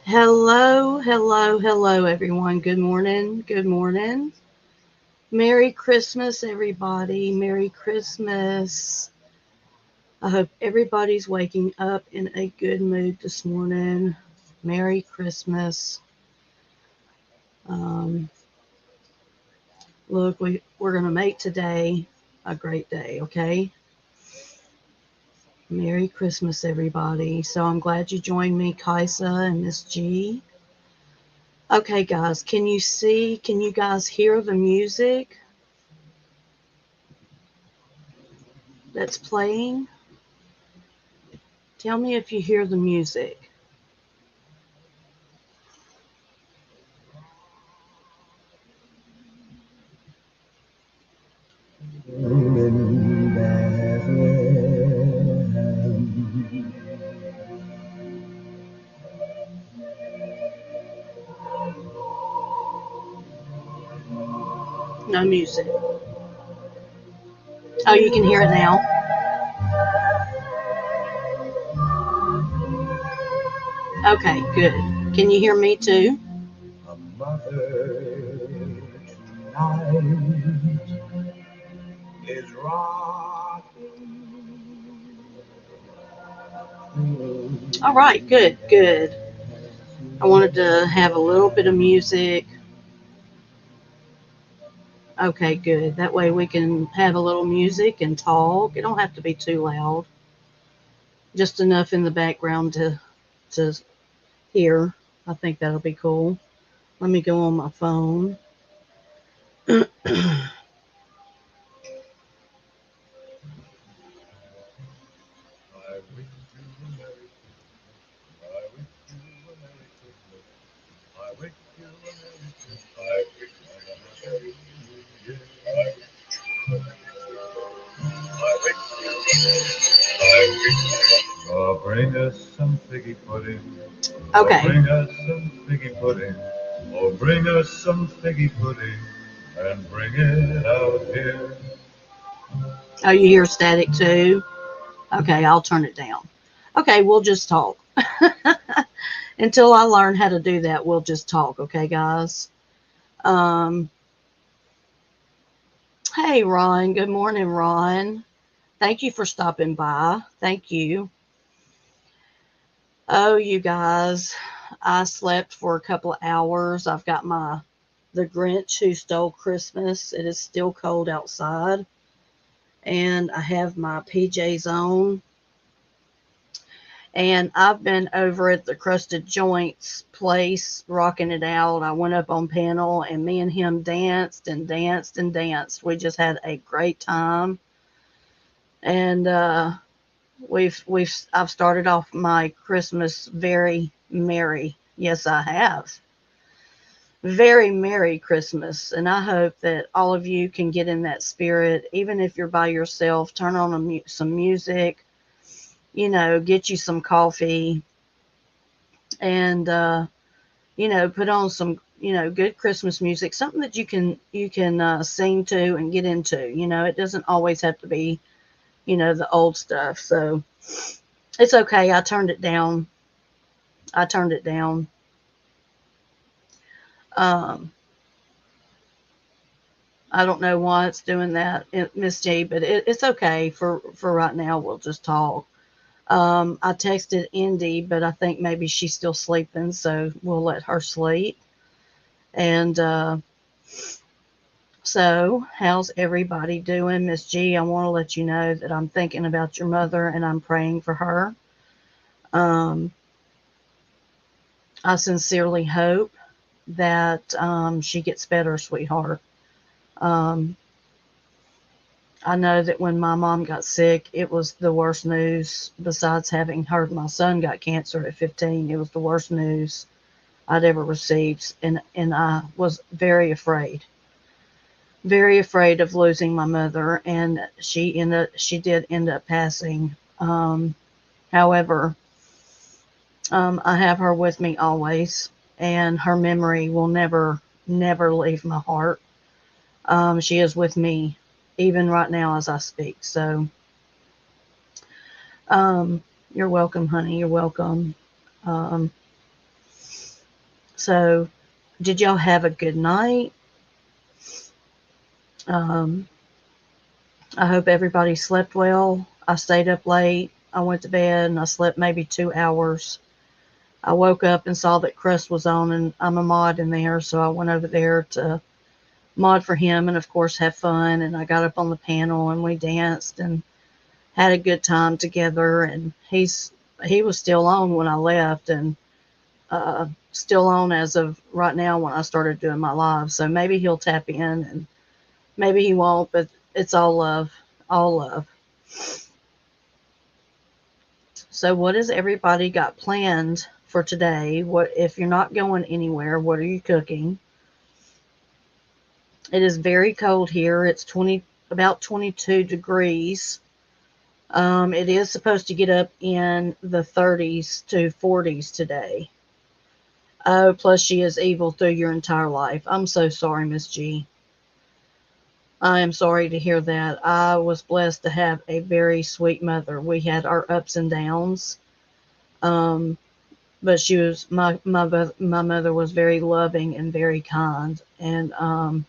Hello, hello, hello, everyone. Good morning. Good morning. Merry Christmas, everybody. Merry Christmas. I hope everybody's waking up in a good mood this morning. Merry Christmas. Um, look, we're going to make today a great day, okay? Merry Christmas, everybody. So I'm glad you joined me, Kaisa and Miss G. Okay, guys, can you guys hear the music that's playing? Tell me if you hear the music. In Bethlehem. No music. Oh, you can hear it now. Okay, good. Can you hear me too? A mother tonight is rocking. All right, good, good. I wanted to have a little bit of music. Okay, good. That way we can have a little music and talk. It don't have to be too loud. Just enough in the background to hear. I think that'll be cool. Let me go on my phone. I wish you a Merry Christmas. I wish you a Merry Christmas. I wish you a Merry Christmas. I wish you a Happy New Year. Oh, bring us some figgy pudding. Oh, Okay. bring us some figgy pudding. Oh, bring us some figgy pudding and bring it out here. Oh, you hear static too? Okay, I'll turn it down. Okay, we'll just talk. Until I learn how to do that, we'll just talk, okay, guys? Um, hey, Ron. Good morning, Ron. Thank you for stopping by. Thank you. Oh, you guys, I slept for a couple of hours. I've got my The Grinch Who Stole Christmas. It is still cold outside, and I have my PJs on. And I've been over at the Crusted Joints place rocking it out. I went up on panel and me and him danced and danced and danced. We just had a great time. And I've started off my Christmas very merry. Yes, I have. Very merry Christmas. And I hope that all of you can get in that spirit, even if you're by yourself. Turn on some music, get you some coffee, and put on some good Christmas music, something that you can sing to and get into. It doesn't always have to be the old stuff. So it's okay. I turned it down. um I don't know why it's doing that, Miss G, but it's okay for right now. We'll just talk. I texted Indy, but I think maybe she's still sleeping, so we'll let her sleep. And so, how's everybody doing? Miss G, I want to let you know that I'm thinking about your mother and I'm praying for her. Um, I sincerely hope that she gets better, sweetheart. Um, I know that when my mom got sick, it was the worst news. Besides having heard my son got cancer at 15, it was the worst news I'd ever received, and I was very afraid of losing my mother, and she did end up passing. However, I have her with me always, and her memory will never leave my heart. She is with me even right now as I speak. So, you're welcome, honey. You're welcome. Um, So, did y'all have a good night? Um, I hope everybody slept well. I stayed up late. I went to bed and I slept maybe 2 hours. I woke up and saw that Crust was on, and I'm a mod in there, so I went over there to mod for him and, of course, have fun. And I got up on the panel and we danced and had a good time together. And he was still on when I left, and still on as of right now when I started doing my live. So maybe he'll tap in and maybe he won't, but it's all love, all love. So what has everybody got planned for today? What if you're not going anywhere? What are you cooking? It is very cold here. It's about 22 degrees. It is supposed to get up in the 30s to 40s today. Oh, plus she is evil through your entire life. I'm so sorry, Miss G. I am sorry to hear that. I was blessed to have a very sweet mother. We had our ups and downs. Um, but she was my mother was very loving and very kind, and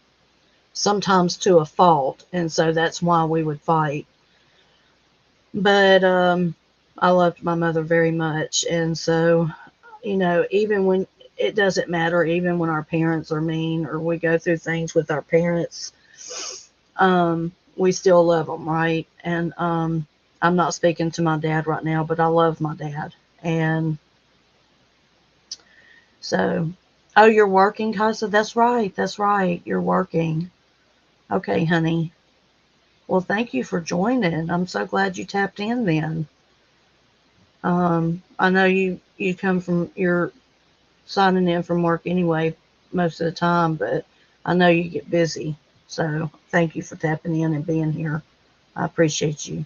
sometimes to a fault, and so that's why we would fight. But I loved my mother very much, and so even when it doesn't matter, even when our parents are mean or we go through things with our parents, we still love them, right? And I'm not speaking to my dad right now, but I love my dad, and so. Oh, you're working, Casa? That's right. That's right. You're working. Okay, honey. Well, thank you for joining. I'm so glad you tapped in then. I know you come from you're signing in from work anyway most of the time, but I know you get busy. So thank you for tapping in and being here. I appreciate you.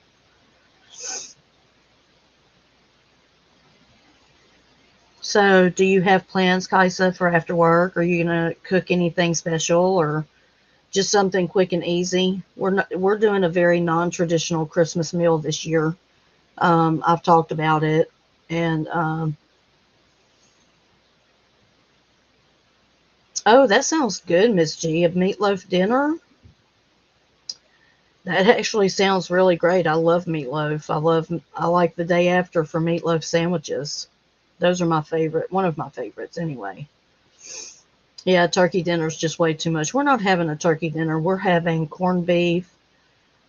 So, do you have plans, Kaisa, for after work? Are you gonna cook anything special or just something quick and easy? We're doing a very non-traditional Christmas meal this year. I've talked about it, and oh, that sounds good, Miss G. A meatloaf dinner. That actually sounds really great. I love meatloaf. I like the day after for meatloaf sandwiches. Those are my favorite, one of my favorites anyway. Yeah, turkey dinner's just way too much. We're not having a turkey dinner. We're having corned beef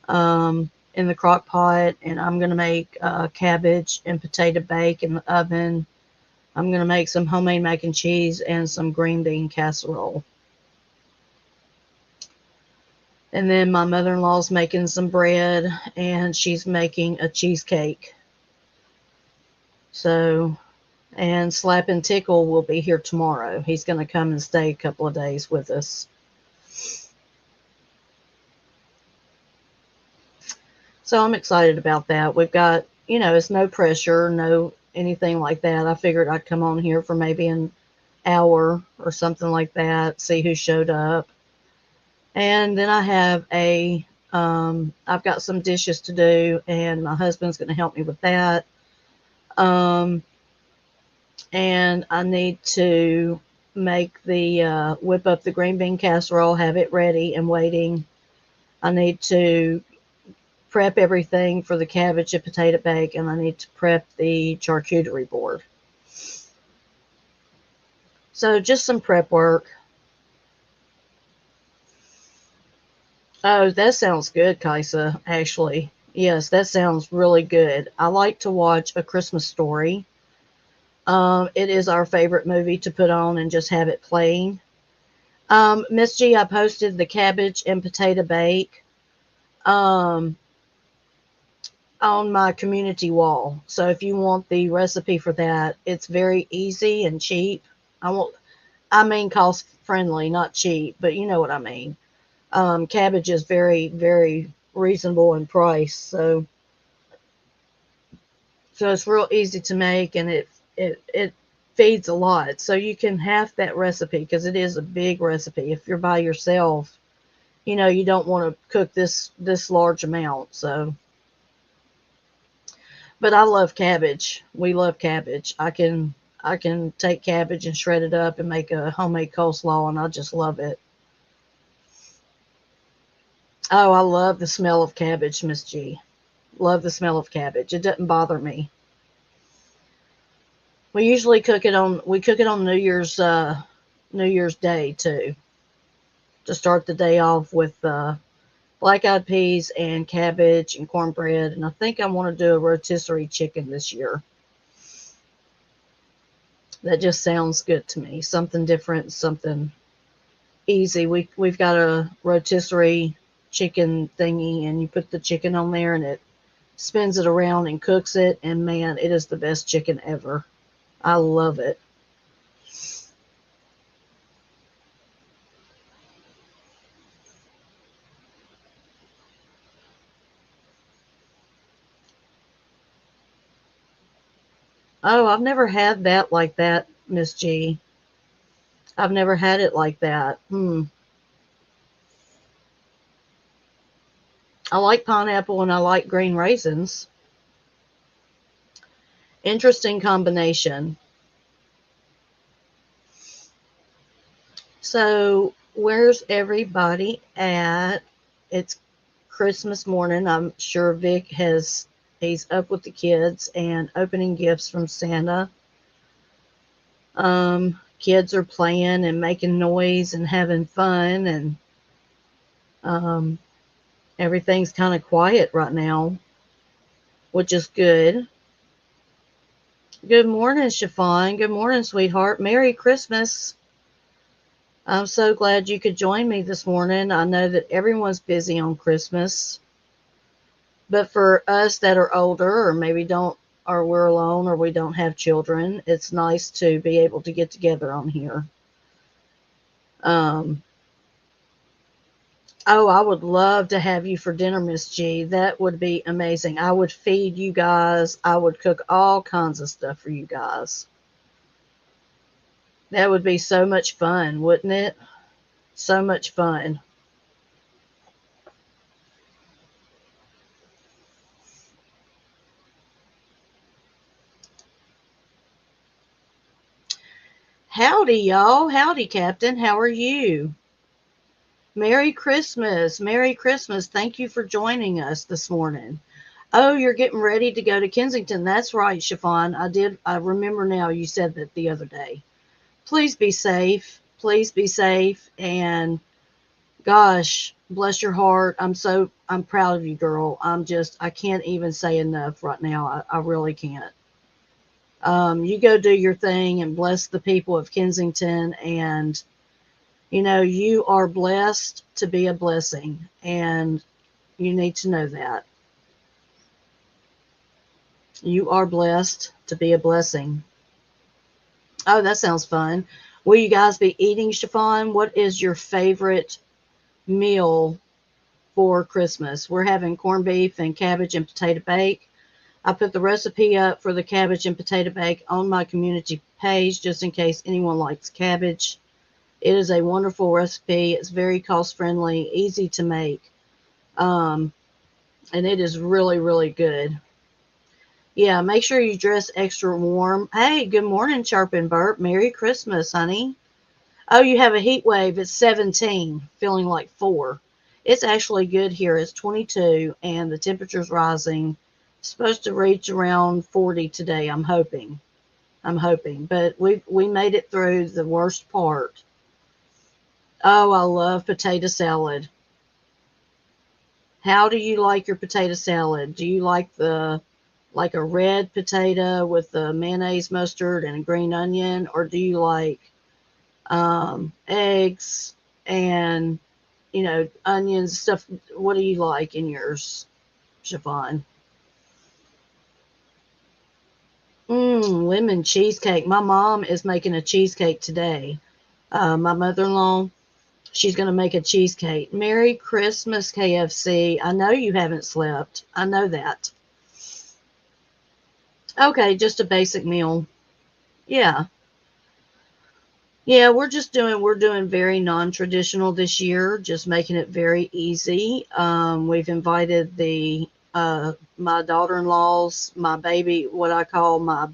in the crock pot, and I'm going to make cabbage and potato bake in the oven. I'm going to make some homemade mac and cheese and some green bean casserole. And then my mother-in-law's making some bread, and she's making a cheesecake. So, and Slap and Tickle will be here tomorrow. He's going to come and stay a couple of days with us. So I'm excited about that. We've got, it's no pressure, no anything like that. I figured I'd come on here for maybe an hour or something like that, see who showed up. And then I've got some dishes to do, and my husband's going to help me with that. Um, and I need to whip up the green bean casserole, have it ready and waiting. I need to prep everything for the cabbage and potato bake, and I need to prep the charcuterie board. So just some prep work. Oh, that sounds good, Kaisa, actually. Yes, that sounds really good. I like to watch A Christmas Story. It is our favorite movie to put on and just have it playing. Miss G, I posted the cabbage and potato bake um, on my community wall. So if you want the recipe for that, it's very easy and cheap. I mean cost friendly, not cheap, but you know what I mean. Cabbage is very, very reasonable in price, so it's real easy to make, and it feeds a lot. So you can half that recipe because it is a big recipe. If you're by yourself, you don't want to cook this large amount. So, but I love cabbage. We love cabbage. I can take cabbage and shred it up and make a homemade coleslaw, and I just love it. Oh, I love the smell of cabbage, Miss G. Love the smell of cabbage. It doesn't bother me. We cook it on New Year's Day too, to start the day off with black eyed peas and cabbage and cornbread. And I think I want to do a rotisserie chicken this year. That just sounds good to me. Something different, something easy. We've got a rotisserie chicken thingy, and you put the chicken on there, and it spins it around and cooks it. And man, it is the best chicken ever. I love it. Oh, I've never had that like that, Miss G. I've never had it like that. I like pineapple and I like green raisins. Interesting combination. So, where's everybody at? It's Christmas morning. I'm sure he's up with the kids and opening gifts from Santa. Kids are playing and making noise and having fun, and um, everything's kind of quiet right now, which is good. Good morning, Chiffon. Good morning, sweetheart. Merry Christmas. I'm so glad you could join me this morning. I know that everyone's busy on Christmas, but for us that are older, or maybe don't, or we're alone, or we don't have children, it's nice to be able to get together on here. Um, oh, I would love to have you for dinner, Miss G. That would be amazing. I would feed you guys. I would cook all kinds of stuff for you guys. That would be so much fun, wouldn't it? So much fun. Howdy, y'all. Howdy, Captain. How are you? Merry Christmas. Merry Christmas. Thank you for joining us this morning. Oh, you're getting ready to go to Kensington. That's right, Chiffon. I remember now you said that the other day. Please be safe. Please be safe. And gosh, bless your heart. I'm proud of you, girl. I can't even say enough right now. I really can't. You go do your thing and bless the people of Kensington. And, you are blessed to be a blessing. And you need to know that. You are blessed to be a blessing. Oh, that sounds fun. Will you guys be eating, Chiffon? What is your favorite meal for Christmas? We're having corned beef and cabbage and potato bake. I put the recipe up for the cabbage and potato bake on my community page just in case anyone likes cabbage. It is a wonderful recipe. It's very cost friendly, easy to make, um, and it is really, really good. Yeah, make sure you dress extra warm. Hey, good morning, Chirp and Burp. Merry Christmas, honey. Oh, you have a heat wave. It's 17, feeling like 4. It's actually good here. It's 22, and the temperature's rising. It's supposed to reach around 40 today, I'm hoping. I'm hoping. But we made it through the worst part. Oh, I love potato salad. How do you like your potato salad? Do you like a red potato with the mayonnaise, mustard, and a green onion, or do you like eggs and onions stuff? What do you like in yours, Chiffon? Lemon cheesecake. My mom is making a cheesecake today. My mother-in-law, she's going to make a cheesecake. Merry Christmas, KFC. I know you haven't slept. I know that. Okay, just a basic meal. Yeah. Yeah, we're doing very non-traditional this year, just making it very easy. We've invited the my daughter-in-laws, my baby, what I call my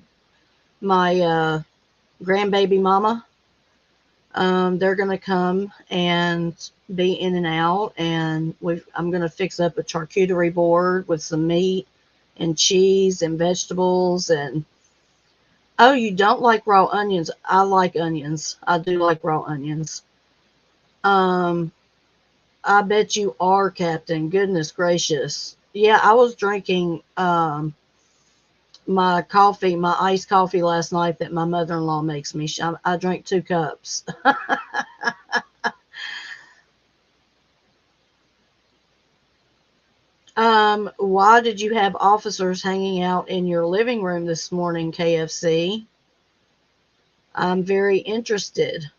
grandbaby mama. They're going to come and be in and out, and I'm going to fix up a charcuterie board with some meat and cheese and vegetables. And oh, you don't like raw onions? I like onions. I do like raw onions. Um, I bet you are, Captain. Goodness gracious. Yeah, I was drinking my coffee, my iced coffee last night that my mother-in-law makes me. I drank 2 cups. Why did you have officers hanging out in your living room this morning, KFC? I'm very interested.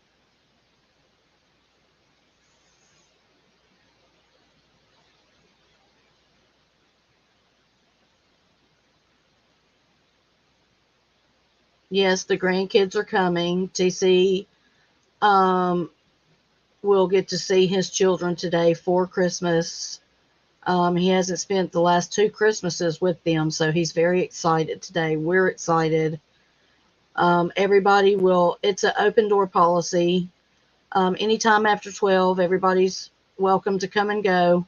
Yes, the grandkids are coming. TC um, will get to see his children today for Christmas. He hasn't spent the last 2 Christmases with them, so he's very excited today. We're excited. Everybody will, it's an open door policy. Anytime after 12, everybody's welcome to come and go.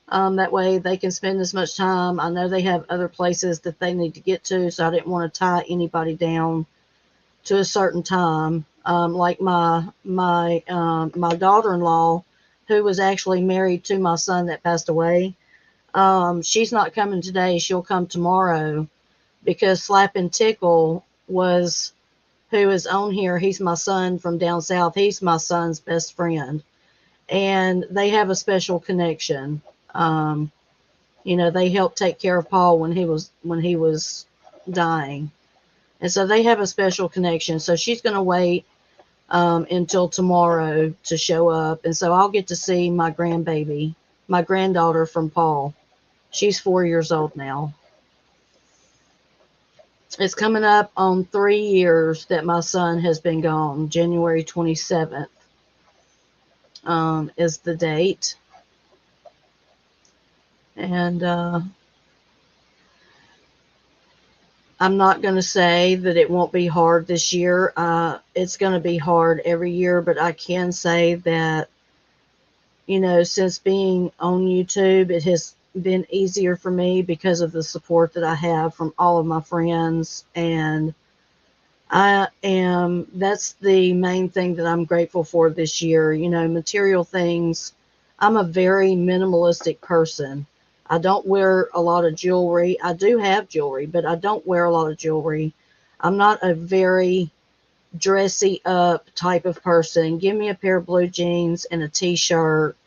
That way they can spend as much time. I know they have other places that they need to get to, so I didn't want to tie anybody down to a certain time. Like my daughter-in-law, who was actually married to my son that passed away. She's not coming today. She'll come tomorrow because Slap and Tickle was who is on here. He's my son from down south. He's my son's best friend, and they have a special connection. Um, they helped take care of Paul when he was dying, and so they have a special connection. So she's going to wait until tomorrow to show up, and so I'll get to see my grandbaby, my granddaughter from Paul. She's 4 years old now. It's coming up on 3 years that my son has been gone. January 27th is the date. And I'm not going to say that it won't be hard this year. It's going to be hard every year, but I can say that, since being on YouTube, it has been easier for me because of the support that I have from all of my friends. And that's the main thing that I'm grateful for this year. Material things. I'm a very minimalistic person. I don't wear a lot of jewelry. I do have jewelry, but I don't wear a lot of jewelry. I'm not a very dressy up type of person. Give me a pair of blue jeans and a t-shirt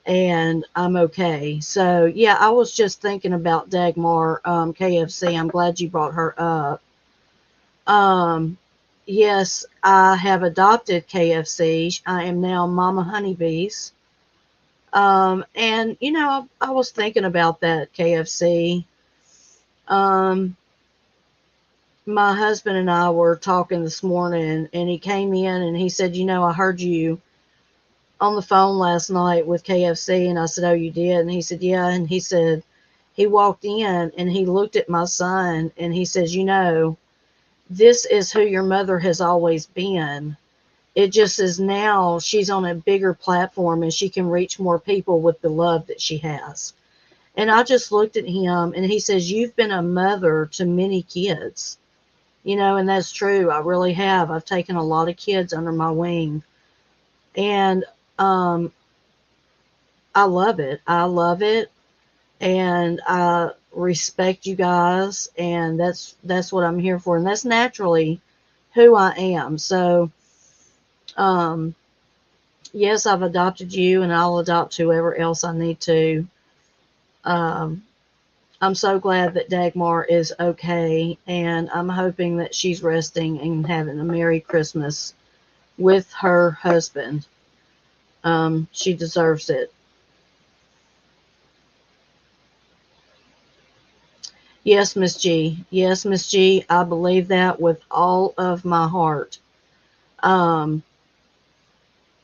and I'm okay. So yeah, I was just thinking about Dagmar, KFC. I'm glad you brought her up. Um, yes, I have adopted KFC. I am now Mama Honeybees. And I was thinking about that KFC. Um, my husband and I were talking this morning, and he came in and he said, I heard you on the phone last night with KFC. And I said, oh, you did? And he said, yeah. And he said, he walked in and he looked at my son and he says, this is who your mother has always been. It just is now she's on a bigger platform and she can reach more people with the love that she has. And I just looked at him and he says, you've been a mother to many kids. And that's true. I really have. I've taken a lot of kids under my wing. And um, I love it. I love it. And I respect you guys. And that's what I'm here for. And that's naturally who I am. So, um, yes, I've adopted you and I'll adopt whoever else I need to. Um, I'm so glad that Dagmar is okay, and I'm hoping that she's resting and having a Merry Christmas with her husband. She deserves it. Yes, Miss G. Yes, Miss G. I believe that with all of my heart. Um,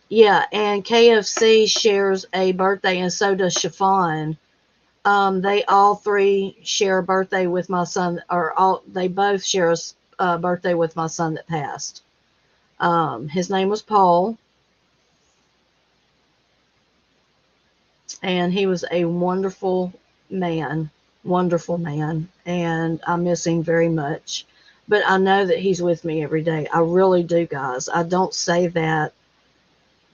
yeah, and KFC shares a birthday, and so does Chiffon. They all three share a birthday with my son, or all they both share a birthday with my son that passed. His name was Paul, and he was a wonderful man, and I miss him very much. But I know that he's with me every day. I really do, guys. I don't say that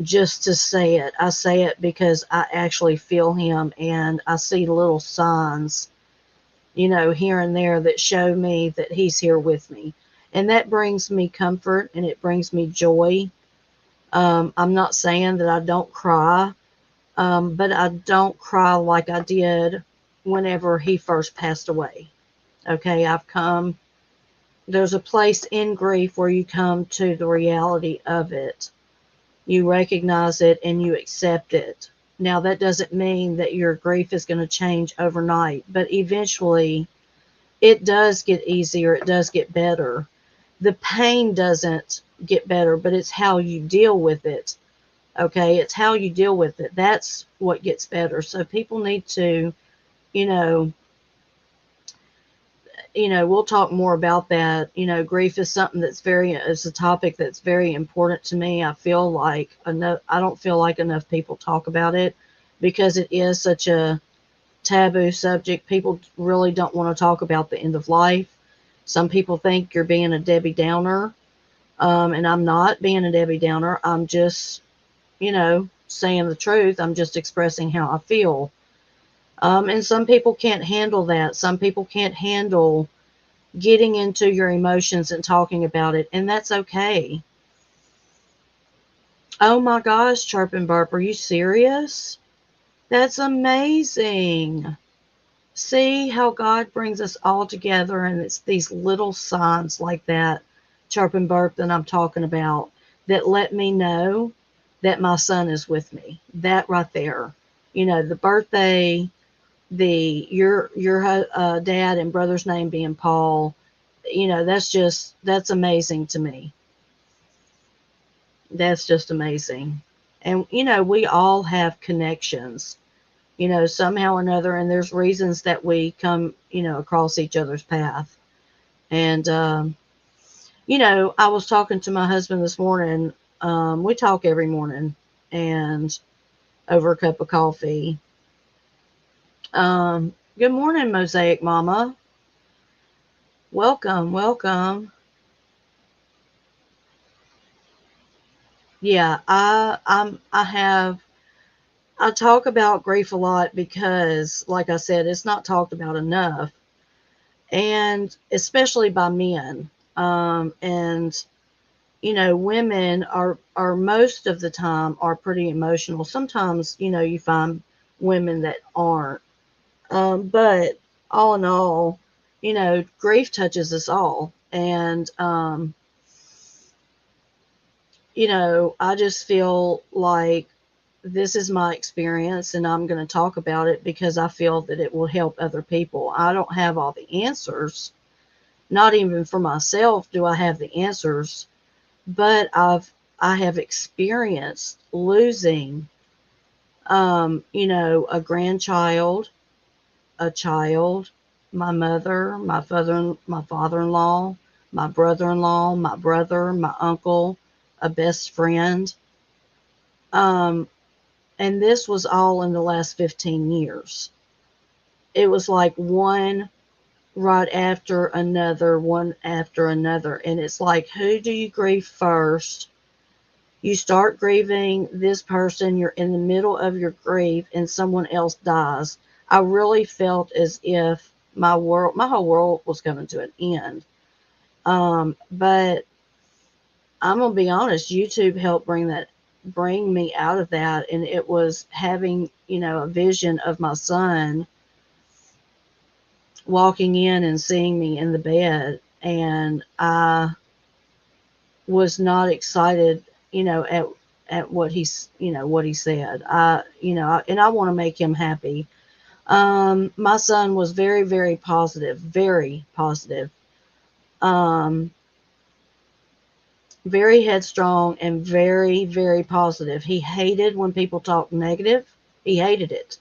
just to say it. I say it because I actually feel him, and I see little signs, here and there that show me that he's here with me. And that brings me comfort and it brings me joy. I'm not saying that I don't cry, but I don't cry like I did whenever he first passed away. Okay, there's a place in grief where you come to the reality of it. You recognize it and you accept it. Now, that doesn't mean that your grief is going to change overnight, but eventually it does get easier, it does get better. The pain doesn't get better, but it's how you deal with it. Okay, it's how you deal with it. That's what gets better. So people need to, you know, we'll talk more about that. Grief is something it's a topic that's very important to me. I don't feel like enough people talk about it because it is such a taboo subject. People really don't want to talk about the end of life. Some people think you're being a Debbie Downer, and I'm not being a Debbie Downer. I'm just, saying the truth. I'm just expressing how I feel. And some people can't handle that. Some people can't handle getting into your emotions and talking about it, and that's okay. Oh my gosh, Chirp and Burp, are you serious? That's amazing. See how God brings us all together, and it's these little signs like that, Chirp and Burp, that I'm talking about, that let me know that my son is with me. That right there. The birthday, your dad and brother's name being Paul, that's amazing to me. That's just amazing. And we all have connections, somehow or another, and there's reasons that we come, across each other's path. And I was talking to my husband this morning. We talk every morning, and over a cup of coffee. Good morning, Mosaic Mama. Welcome, welcome. Yeah, I talk about grief a lot because, like I said, it's not talked about enough, and especially by men. And women are most of the time are pretty emotional. Sometimes you find women that aren't, but all in all, grief touches us all, and I just feel like this is my experience and I'm going to talk about it because I feel that it will help other people. I don't have all the answers. Not even for myself do I have the answers, but I have experienced losing a grandchild, a child, my mother, my father-in-law, my brother-in-law, my brother, my uncle, a best friend. Um, and this was all in the last 15 years. It was like one right after another, one after another. And it's like, who do you grieve first? You start grieving this person, you're in the middle of your grief, and someone else dies. I really felt as if my whole world was coming to an end. But I'm gonna be honest, YouTube helped bring me out of that, and it was having, a vision of my son walking in and seeing me in the bed, and I was not excited, at what he said. And I want to make him happy. My son was very, very positive, very positive. Um, very headstrong and very, very positive. He hated when people talked negative. He hated it.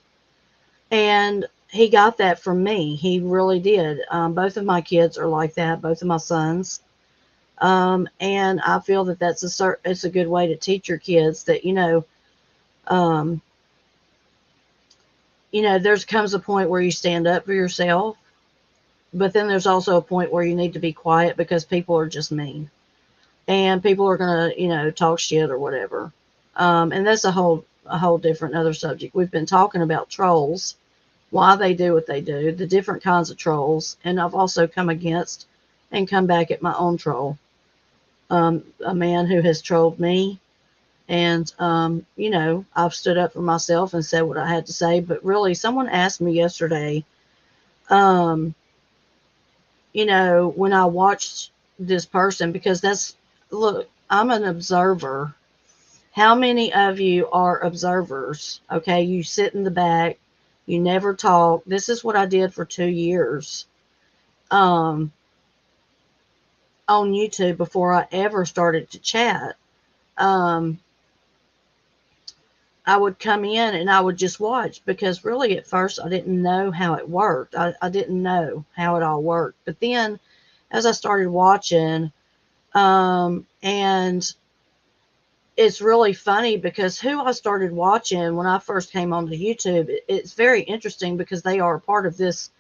And he got that from me. He really did. Both of my kids are like that, both of my sons. And I feel that it's a good way to teach your kids that, um, there's comes a point where you stand up for yourself, but then there's also a point where you need to be quiet because people are just mean and people are gonna, talk shit or whatever. And that's a whole different other subject. We've been talking about trolls, why they do what they do, the different kinds of trolls, and I've also come against and come back at my own troll. A man who has trolled me, and I've stood up for myself and said what I had to say. But really, someone asked me yesterday, um, when I watched this person, because look, I'm an observer. How many of you are observers? Okay, you sit in the back, you never talk. This is what I did for 2 years, um, on YouTube before I ever started to chat. Um, I would come in and I would just watch because really at first I didn't know how it worked. I didn't know how it all worked. But then as I started watching, and it's really funny because who I started watching when I first came onto YouTube, it's very interesting because they are a part of this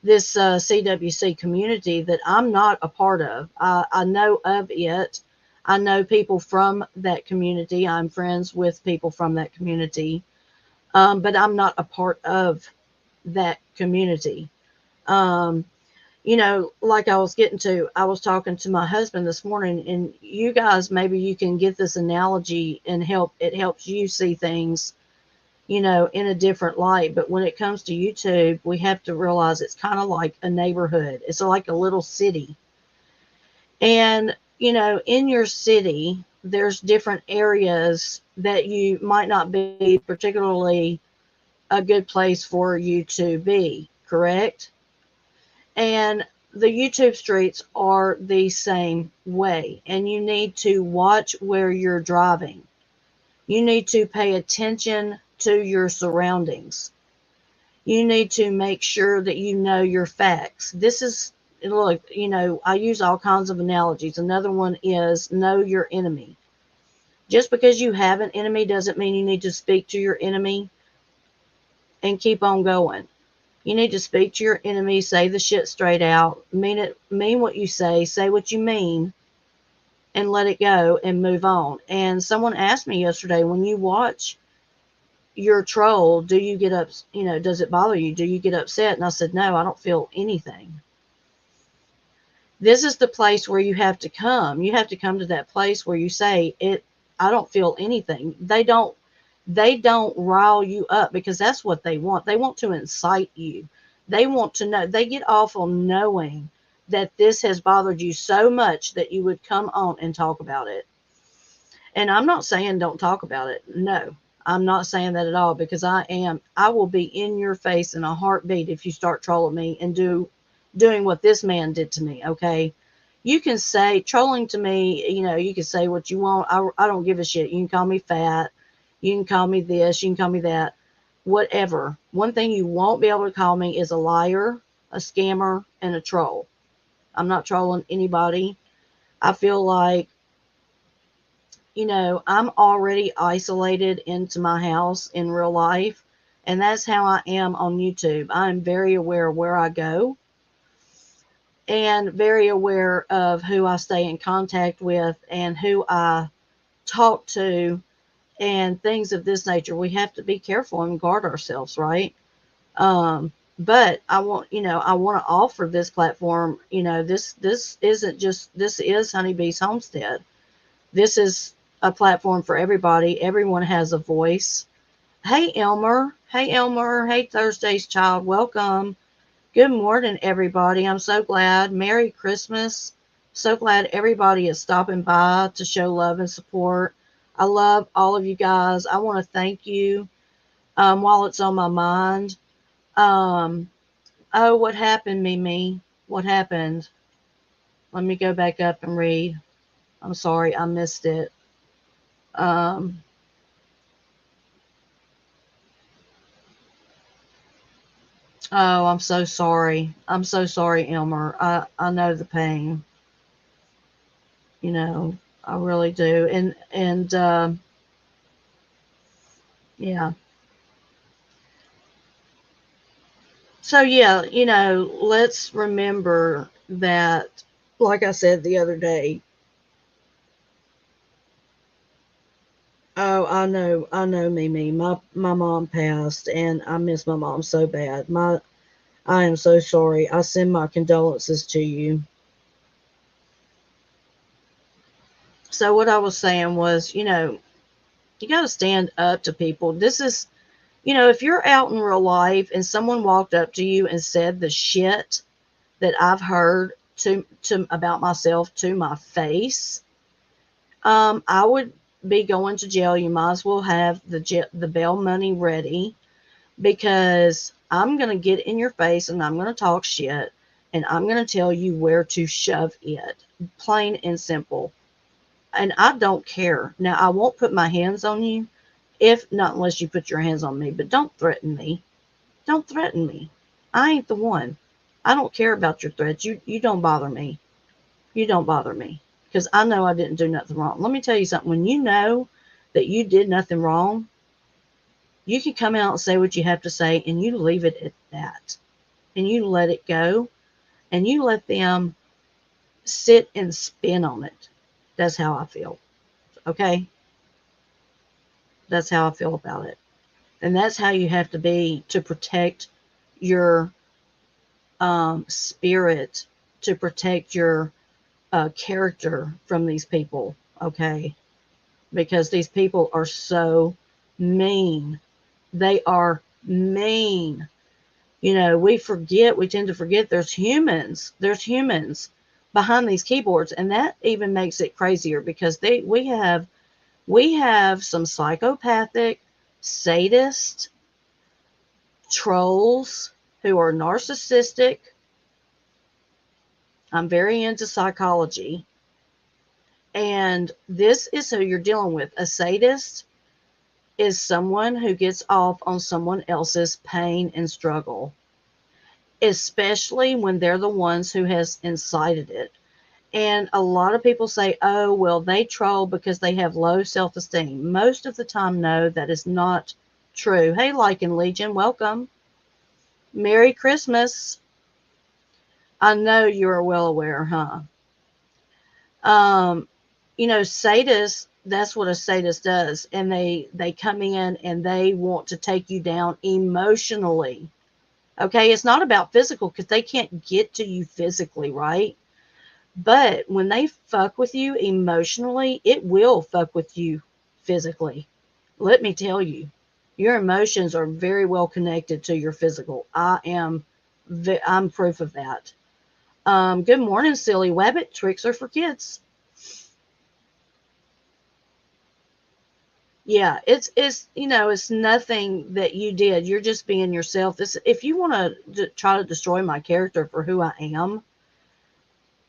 CWC community that I'm not a part of. I know of it. I know people from that community. I'm friends with people from that community, but I'm not a part of that community. Um, like I was talking to my husband this morning, and you guys, maybe you can get this analogy and it helps you see things, in a different light. But when it comes to YouTube, we have to realize it's kind of like a neighborhood, it's like a little city. And, in your city, there's different areas that you might not be particularly a good place for you to be, correct? And the YouTube streets are the same way. And you need to watch where you're driving. You need to pay attention to your surroundings. You need to make sure that you know your facts. Look, I use all kinds of analogies. Another one is know your enemy. Just because you have an enemy doesn't mean you need to speak to your enemy and keep on going. You need to speak to your enemy, say the shit straight out, mean what you say what you mean, and let it go and move on. And someone asked me yesterday, when you watch your troll, do you get up, does it bother you? Do you get upset? And I said, no, I don't feel anything. This is the place where you have to come. You have to come to that place where you say it, I don't feel anything. They don't rile you up because that's what they want. They want to incite you. They want to know. They get off on knowing that this has bothered you so much that you would come on and talk about it. And I'm not saying don't talk about it. No, I'm not saying that at all because I will be in your face in a heartbeat if you start trolling me and doing what this man did to me. Okay. You can say trolling to me, you can say what you want. I don't give a shit. You can call me fat. You can call me this. You can call me that. Whatever. One thing you won't be able to call me is a liar, a scammer, and a troll. I'm not trolling anybody. I feel like, I'm already isolated into my house in real life, and that's how I am on YouTube. I'm very aware of where I go and very aware of who I stay in contact with and who I talk to and things of this nature. We have to be careful and guard ourselves, right? But I want to offer this platform. This is Honeybees Homestead. This is a platform for everybody. Everyone has a voice. Hey, Elmer. Hey, Elmer. Hey, Thursday's child. Welcome. Good morning, everybody. I'm so glad. Merry Christmas. So glad everybody is stopping by to show love and support. I love all of you guys. I want to thank you, while it's on my mind. Um, oh, what happened, Mimi? What happened? Let me go back up and read. I'm sorry, I missed it. Um, oh, I'm so sorry. I'm so sorry, Elmer. I know the pain. You know, I really do. And yeah. So yeah, let's remember that, like I said the other day. Oh, I know, Mimi. My mom passed, and I miss my mom so bad. I am so sorry. I send my condolences to you. So what I was saying was, you got to stand up to people. This is, if you're out in real life and someone walked up to you and said the shit that I've heard to about myself to my face, I would be going to jail. You might as well have the bail money ready, because I'm going to get in your face and I'm going to talk shit and I'm going to tell you where to shove it. Plain and simple. And I don't care. Now, I won't put my hands on you, if not unless you put your hands on me, but don't threaten me. Don't threaten me. I ain't the one. I don't care about your threats. You don't bother me. You don't bother me, because I know I didn't do nothing wrong. Let me tell you something. When you know that you did nothing wrong, you can come out and say what you have to say, and you leave it at that. And you let it go, and you let them sit and spin on it. That's how I feel. Okay? That's how I feel about it. And that's how you have to be to protect your spirit, to protect your character from these people. Okay? Because these people are so mean. They are mean. We tend to forget there's humans behind these keyboards, and that even makes it crazier, because we have some psychopathic, sadist trolls who are narcissistic. I'm very into psychology, and this is who you're dealing with. A sadist is someone who gets off on someone else's pain and struggle, especially when they're the ones who has incited it. And a lot of people say, oh, well, they troll because they have low self esteem. Most of the time, no, that is not true. Hey, Lycan Legion, welcome. Merry Christmas. I know you are well aware, huh? Um, sadists, that's what a sadist does. And they come in and they want to take you down emotionally. Okay, it's not about physical, because they can't get to you physically, right? But when they fuck with you emotionally, it will fuck with you physically. Let me tell you, your emotions are very well connected to your physical. I'm proof of that. Good morning, silly wabbit. Tricks are for kids. Yeah, it's nothing that you did. You're just being yourself. If you want to try to destroy my character for who I am,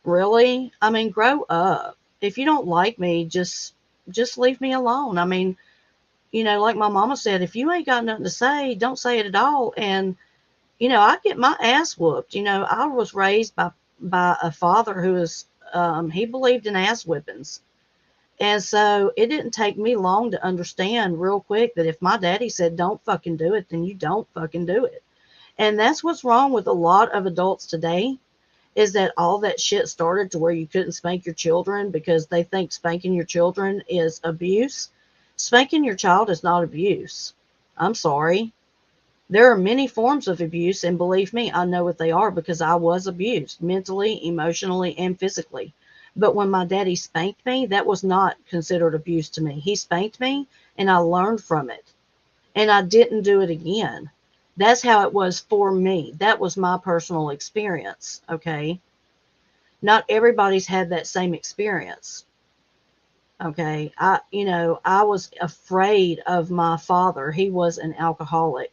really, I mean, grow up. If you don't like me, just leave me alone. I mean, like my mama said, if you ain't got nothing to say, don't say it at all. And I get my ass whooped. I was raised by a father who was he believed in ass whippings. And so it didn't take me long to understand real quick that if my daddy said don't fucking do it, then you don't fucking do it. And that's what's wrong with a lot of adults today, is that all that shit started to where you couldn't spank your children because they think spanking your children is abuse. Spanking your child is not abuse. I'm sorry. There are many forms of abuse, and believe me, I know what they are, because I was abused mentally, emotionally, and physically. But when my daddy spanked me, that was not considered abuse to me. He spanked me, and I learned from it, and I didn't do it again. That's how it was for me. That was my personal experience, okay? Not everybody's had that same experience. Okay. I was afraid of my father. He was an alcoholic.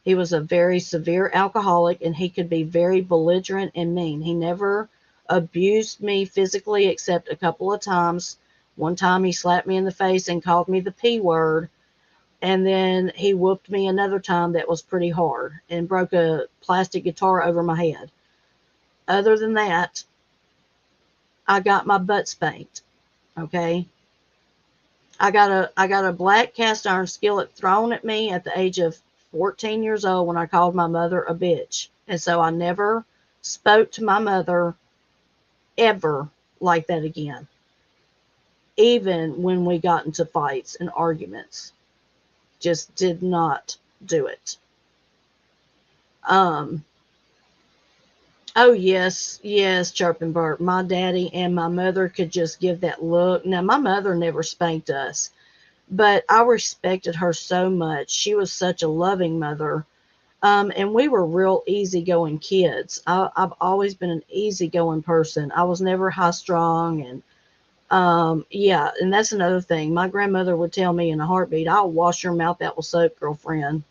He was a very severe alcoholic, and he could be very belligerent and mean. He never abused me physically except a couple of times. One time he slapped me in the face and called me the P word. And then he whooped me another time that was pretty hard and broke a plastic guitar over my head. Other than that, I got my butt spanked. Okay. I got a black cast iron skillet thrown at me at the age of 14 years old when I called my mother a bitch. And so I never spoke to my mother ever like that again, even when we got into fights and arguments. Just did not do it. Um, oh, yes, yes, Chirp and Burt. My daddy and my mother could just give that look. Now, my mother never spanked us, but I respected her so much. She was such a loving mother. And we were real easygoing kids. I've always been an easygoing person. I was never high strung. And yeah, and that's another thing. My grandmother would tell me in a heartbeat, I'll wash your mouth out with soap, girlfriend.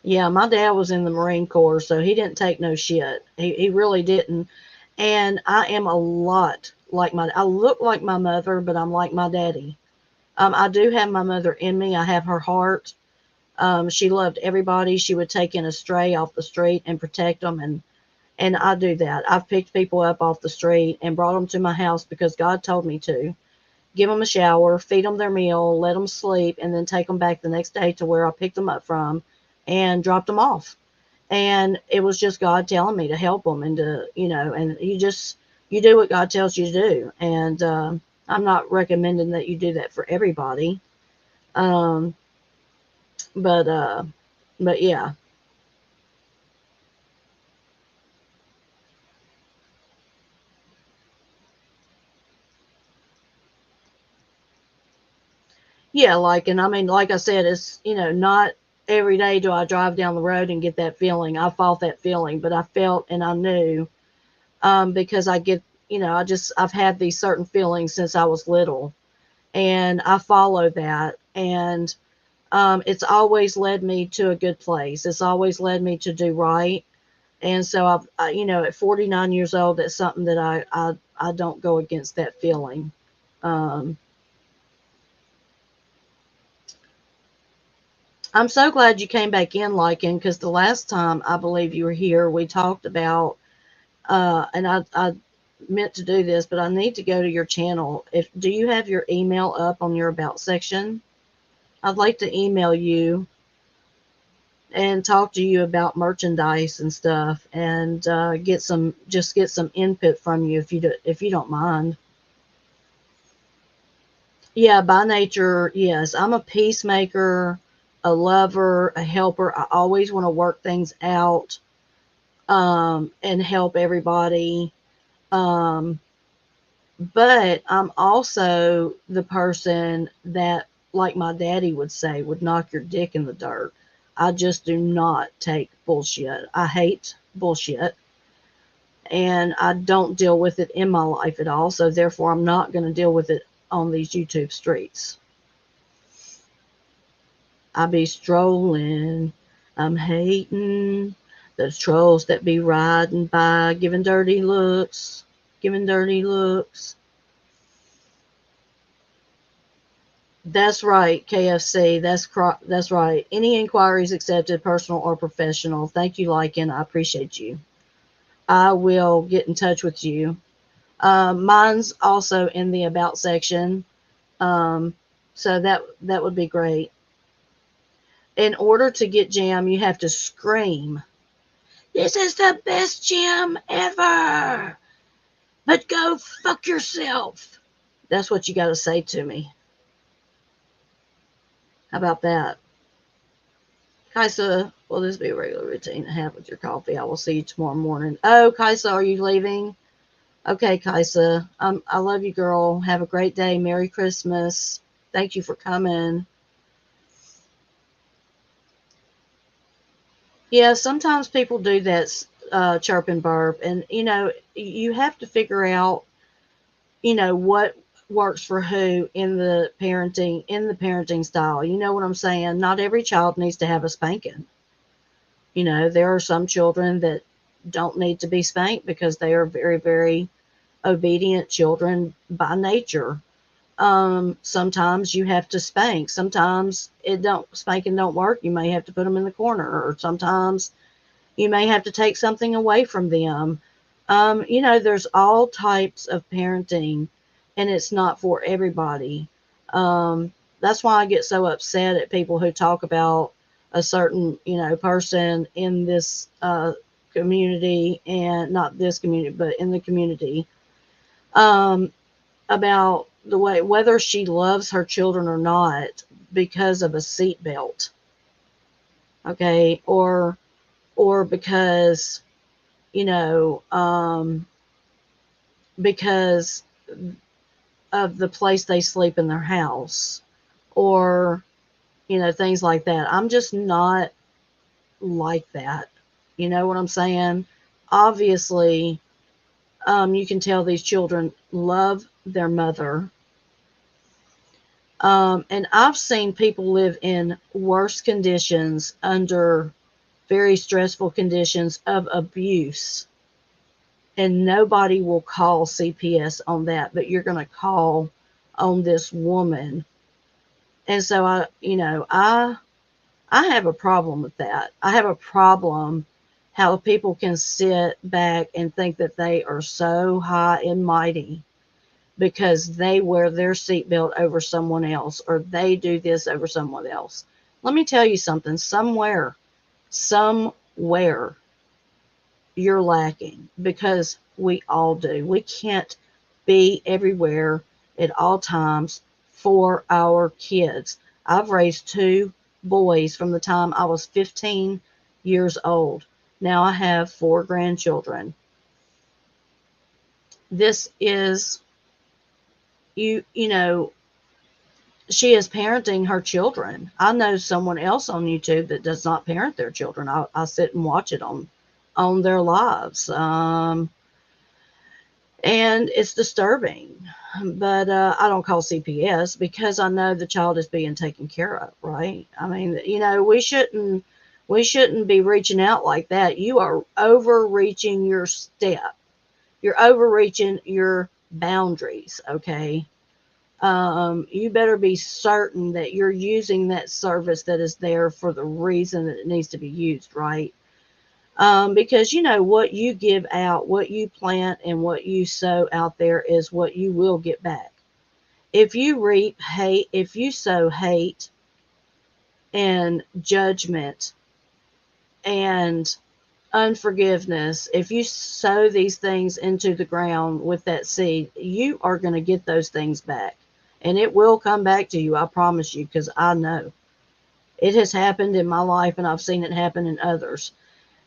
Yeah, my dad was in the Marine Corps, so he didn't take no shit. He really didn't. And I am a lot like I look like my mother, but I'm like my daddy. I do have my mother in me. I have her heart. She loved everybody. She would take in a stray off the street and protect them, and I do that. I've picked people up off the street and brought them to my house because God told me to. Give them a shower, feed them their meal, let them sleep, and then take them back the next day to where I picked them up from and dropped them off. And it was just God telling me to help them and to, and you do what God tells you to do. And I'm not recommending that you do that for everybody. Um, but yeah. Yeah, like, and I mean, like I said, it's, not every day do I drive down the road and get that feeling. I felt that feeling, but I felt and I knew, because I get, I've had these certain feelings since I was little, and I follow that. And it's always led me to a good place. It's always led me to do right. And so at 49 years old, that's something that I don't go against that feeling. Um, I'm so glad you came back in, Lycan, because the last time I believe you were here, we talked about, and I meant to do this, but I need to go to your channel. Do you have your email up on your about section? I'd like to email you and talk to you about merchandise and stuff, and get some input from you if you don't mind. Yeah, by nature, yes, I'm a peacemaker, a lover, a helper. I always want to work things out, and help everybody. Um, but I'm also the person that, like my daddy would say, would knock your dick in the dirt. I just do not take bullshit. I hate bullshit, and I don't deal with it in my life at all. So therefore, I'm not going to deal with it on these YouTube streets. I be strolling, I'm hating the trolls that be riding by, giving dirty looks. That's right, KFC. That's right. Any inquiries accepted, personal or professional. Thank you, Lycan. I appreciate you. I will get in touch with you. Mine's also in the about section, um, so that would be great. In order to get jam, you have to scream, "This is the best jam ever! But go fuck yourself." That's what you got to say to me. How about that? Kaisa, will this be a regular routine to have with your coffee? I will see you tomorrow morning. Oh, Kaisa, are you leaving? Okay, Kaisa. I love you, girl. Have a great day. Merry Christmas. Thank you for coming. Yeah, sometimes people do that, chirp and burp. And, you have to figure out, what works for who in the parenting style. You know what I'm saying? Not every child needs to have a spanking. There are some children that don't need to be spanked because they are very, very obedient children by nature. Sometimes you have to spank. Sometimes it don't spanking don't work. You may have to put them in the corner, or sometimes You may have to take something away from them. There's all types of parenting, and it's not for everybody. That's why I get so upset at people who talk about a certain, person in this community, and not this community, but in the community, um, about the way whether she loves her children or not because of a seatbelt, okay, or because you know, because of the place they sleep in their house, or, things like that. I'm just not like that. You know what I'm saying? Obviously, you can tell these children love their mother. And I've seen people live in worse conditions under very stressful conditions of abuse, and nobody will call CPS on that, but you're going to call on this woman. And so I have a problem with that. I have a problem how people can sit back and think that they are so high and mighty because they wear their seatbelt over someone else, or they do this over someone else. Let me tell you something. Somewhere you're lacking, because we all do. We can't be everywhere at all times for our kids. I've raised two boys from the time I was 15 years old. Now I have four grandchildren. This is, you know, she is parenting her children. I know someone else on YouTube that does not parent their children. I sit and watch it on their lives. And it's disturbing. But I don't call CPS because I know the child is being taken care of, right? I mean, we shouldn't be reaching out like that. You are overreaching your step. You're overreaching your boundaries, okay? You better be certain that you're using that service that is there for the reason that it needs to be used, right? Because what you give out, what you plant, and what you sow out there is what you will get back. If you reap hate, if you sow hate and judgment and unforgiveness, if you sow these things into the ground with that seed, you are going to get those things back. And it will come back to you, I promise you, because I know. It has happened in my life, and I've seen it happen in others.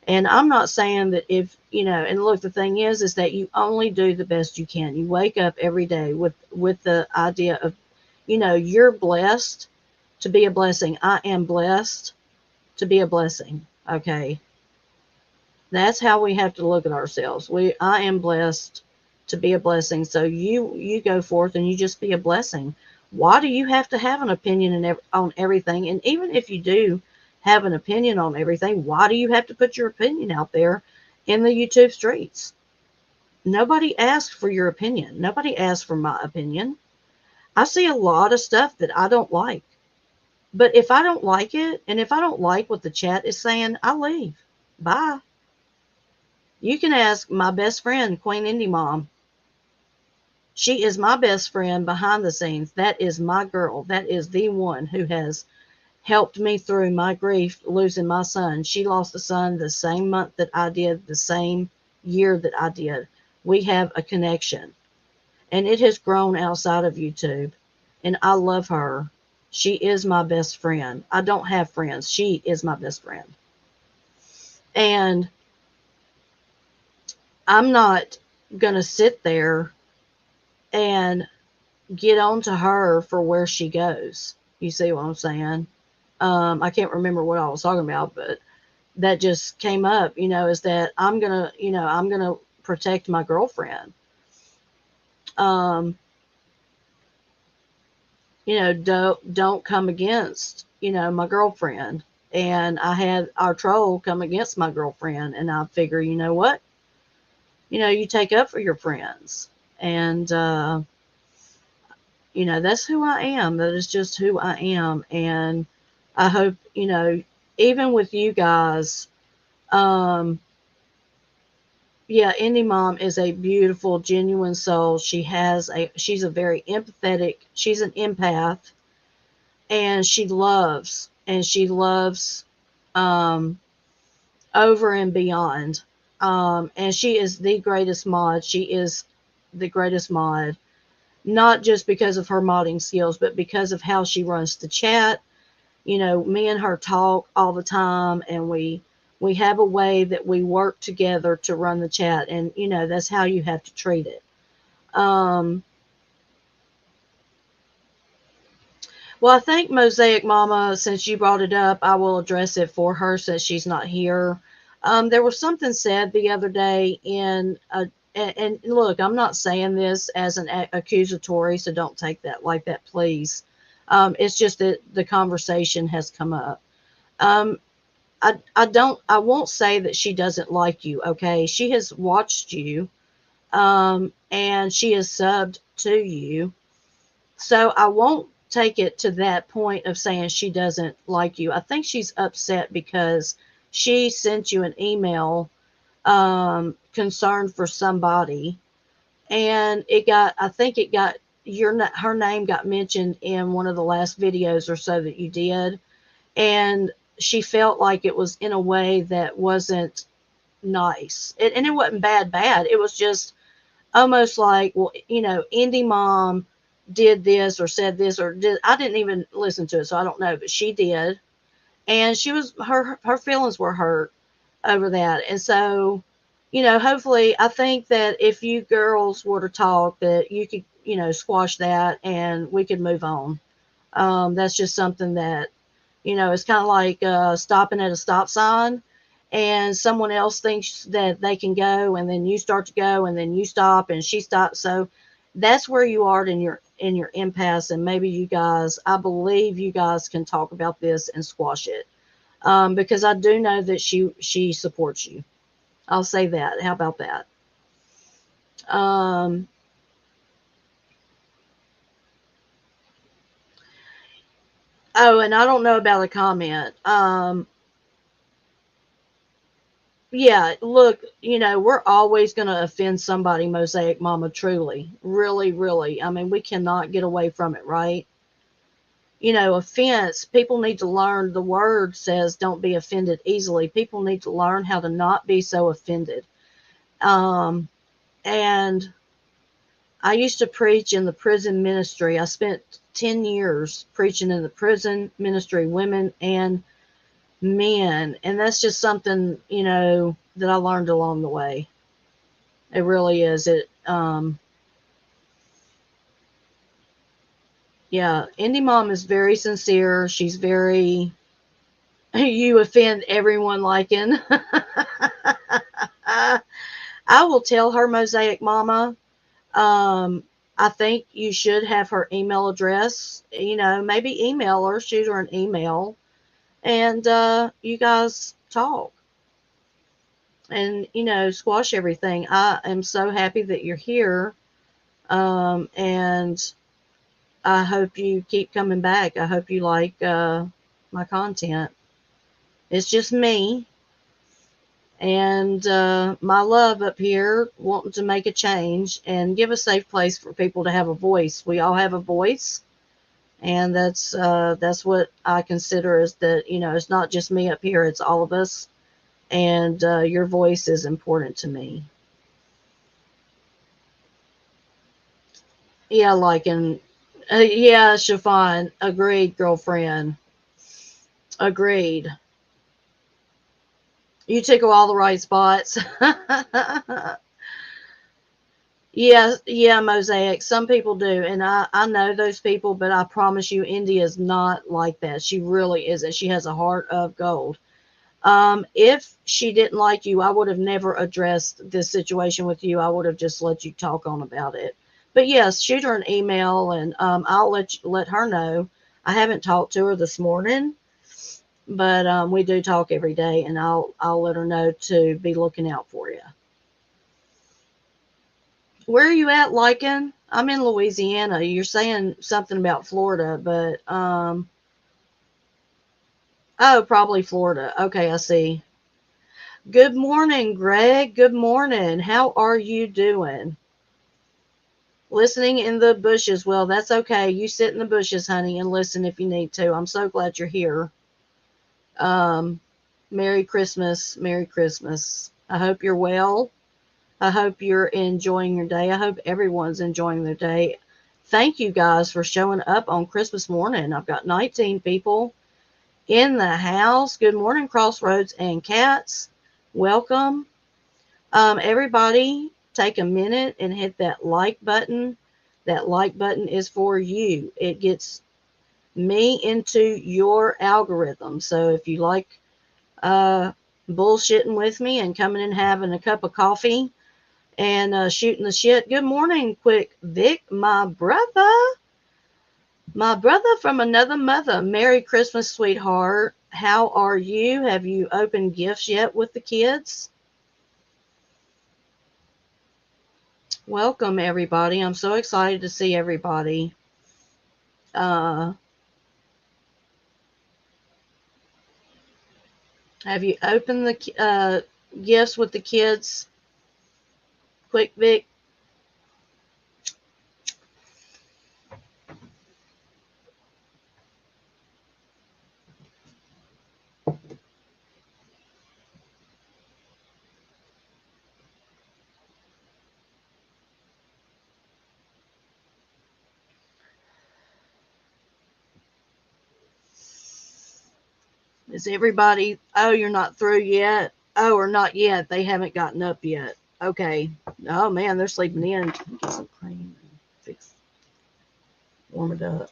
And I'm not saying that and look, the thing is that you only do the best you can. You wake up every day with the idea of, you're blessed to be a blessing. I am blessed to be a blessing. Okay. That's how we have to look at ourselves. I am blessed to be a blessing. So you go forth and you just be a blessing. Why do you have to have an opinion on everything? And even if you do have an opinion on everything, why do you have to put your opinion out there in the YouTube streets? Nobody asked for your opinion. Nobody asked for my opinion. I see a lot of stuff that I don't like. But if I don't like it, and if I don't like what the chat is saying, I leave. Bye. You can ask my best friend, Queen Indie Mom. She is my best friend behind the scenes. That is my girl. That is the one who has helped me through my grief losing my son. She lost a son the same month that I did, the same year that I did. We have a connection, and it has grown outside of YouTube, and I love her. She is my best friend. I don't have friends. She is my best friend. And I'm not going to sit there and get on to her for where she goes. You see what I'm saying? I can't remember what I was talking about, but that just came up, is that I'm gonna protect my girlfriend. Um, don't come against, my girlfriend. And I had our troll come against my girlfriend, and I figure, you know what? You take up for your friends. And that's who I am. That is just who I am. And I hope, even with you guys, Um, yeah, Indie Mom is a beautiful, genuine soul. She's a very empathetic, she's an empath, and she loves, um, over and beyond. And she is the greatest mod. She is the greatest mod, not just because of her modding skills, but because of how she runs the chat. You know, me and her talk all the time, and we have a way that we work together to run the chat, and you know that's how you have to treat it. Um, well, I think Mosaic Mama, since you brought it up, I will address it for her since she's not here. There was something said the other day in a, and look, I'm not saying this as an accusatory, so don't take that like that, please. It's just that the conversation has come up. Um, I won't say that she doesn't like you. Okay, she has watched you, and she has subbed to you, so I won't take it to that point of saying she doesn't like you. I think she's upset because she sent you an email, concerned for somebody, and I think it got her name got mentioned in one of the last videos or so that you did, and she felt like it was in a way that wasn't nice. And it wasn't bad. It was just almost like, well, you know, Indie Mom did this or said this or did. I didn't even listen to it, so I don't know, but she did, and her feelings were hurt over that, and so. You know, hopefully, I think that if you girls were to talk, that you could, you know, squash that and we could move on. That's just something that, you know, it's kind of like stopping at a stop sign, and someone else thinks that they can go, and then you start to go, and then you stop, and she stops. So that's where you are in your impasse, and maybe you guys, I believe you guys can talk about this and squash it, because I do know that she supports you. I'll say that. How about that? Um, oh, and I don't know about a comment. Yeah, look, you know, we're always going to offend somebody, Mosaic Mama, truly. Really, really. I mean, we cannot get away from it, right? You know, offense, people need to learn. The word says don't be offended easily. People need to learn how to not be so offended. Um, and I used to preach in the prison ministry. I spent 10 years preaching in the prison ministry, women and men. And that's just something, you know, that I learned along the way. It really is. Yeah, Indie Mom is very sincere. She's very, you offend everyone liking. I will tell her, Mosaic Mama. Um, I think you should have her email address. You know, maybe email her, shoot her an email, and you guys talk and, you know, squash everything. I am so happy that you're here. And I hope you keep coming back. I hope you like my content. It's just me and my love up here wanting to make a change and give a safe place for people to have a voice. We all have a voice, and that's what I consider is that, you know, it's not just me up here; it's all of us, and your voice is important to me. Yeah, like and yeah, Chiffon, agreed, girlfriend, agreed. You tickle all the right spots. Yeah, yeah, Mosaic. Some people do, and I know those people, but I promise you, India is not like that. She really isn't. She has a heart of gold. If she didn't like you, I would have never addressed this situation with you. I would have just let you talk on about it. But yes, shoot her an email, and I'll let her know. I haven't talked to her this morning, but we do talk every day, and I'll let her know to be looking out for you. Where are you at, Lycan? I'm in Louisiana. You're saying something about Florida, but oh, probably Florida. Okay, I see. Good morning, Greg. Good morning. How are you doing? Listening in the bushes. Well, that's okay. You sit in the bushes, honey, and listen if you need to. I'm so glad you're here. Um, Merry Christmas. Merry Christmas. I hope you're well. I hope you're enjoying your day. I hope everyone's enjoying their day. Thank you guys for showing up on Christmas morning. I've got 19 people in the house. Good morning, Crossroads and Cats. Welcome. Everybody, take a minute and hit that like button. That like button is for you. It gets me into your algorithm. So if you like uh, bullshitting with me and coming and having a cup of coffee and shooting the shit, good morning, Quick Vic, my brother from another mother. Merry Christmas, sweetheart. How are you? Have you opened gifts yet with the kids? Welcome, everybody. I'm so excited to see everybody. Uh, have you opened the gifts with the kids? Quick, Vic. Is everybody? Oh, you're not through yet? Oh, or not yet. They haven't gotten up yet. Okay. Oh, man, they're sleeping in. Get some cream and warm it up.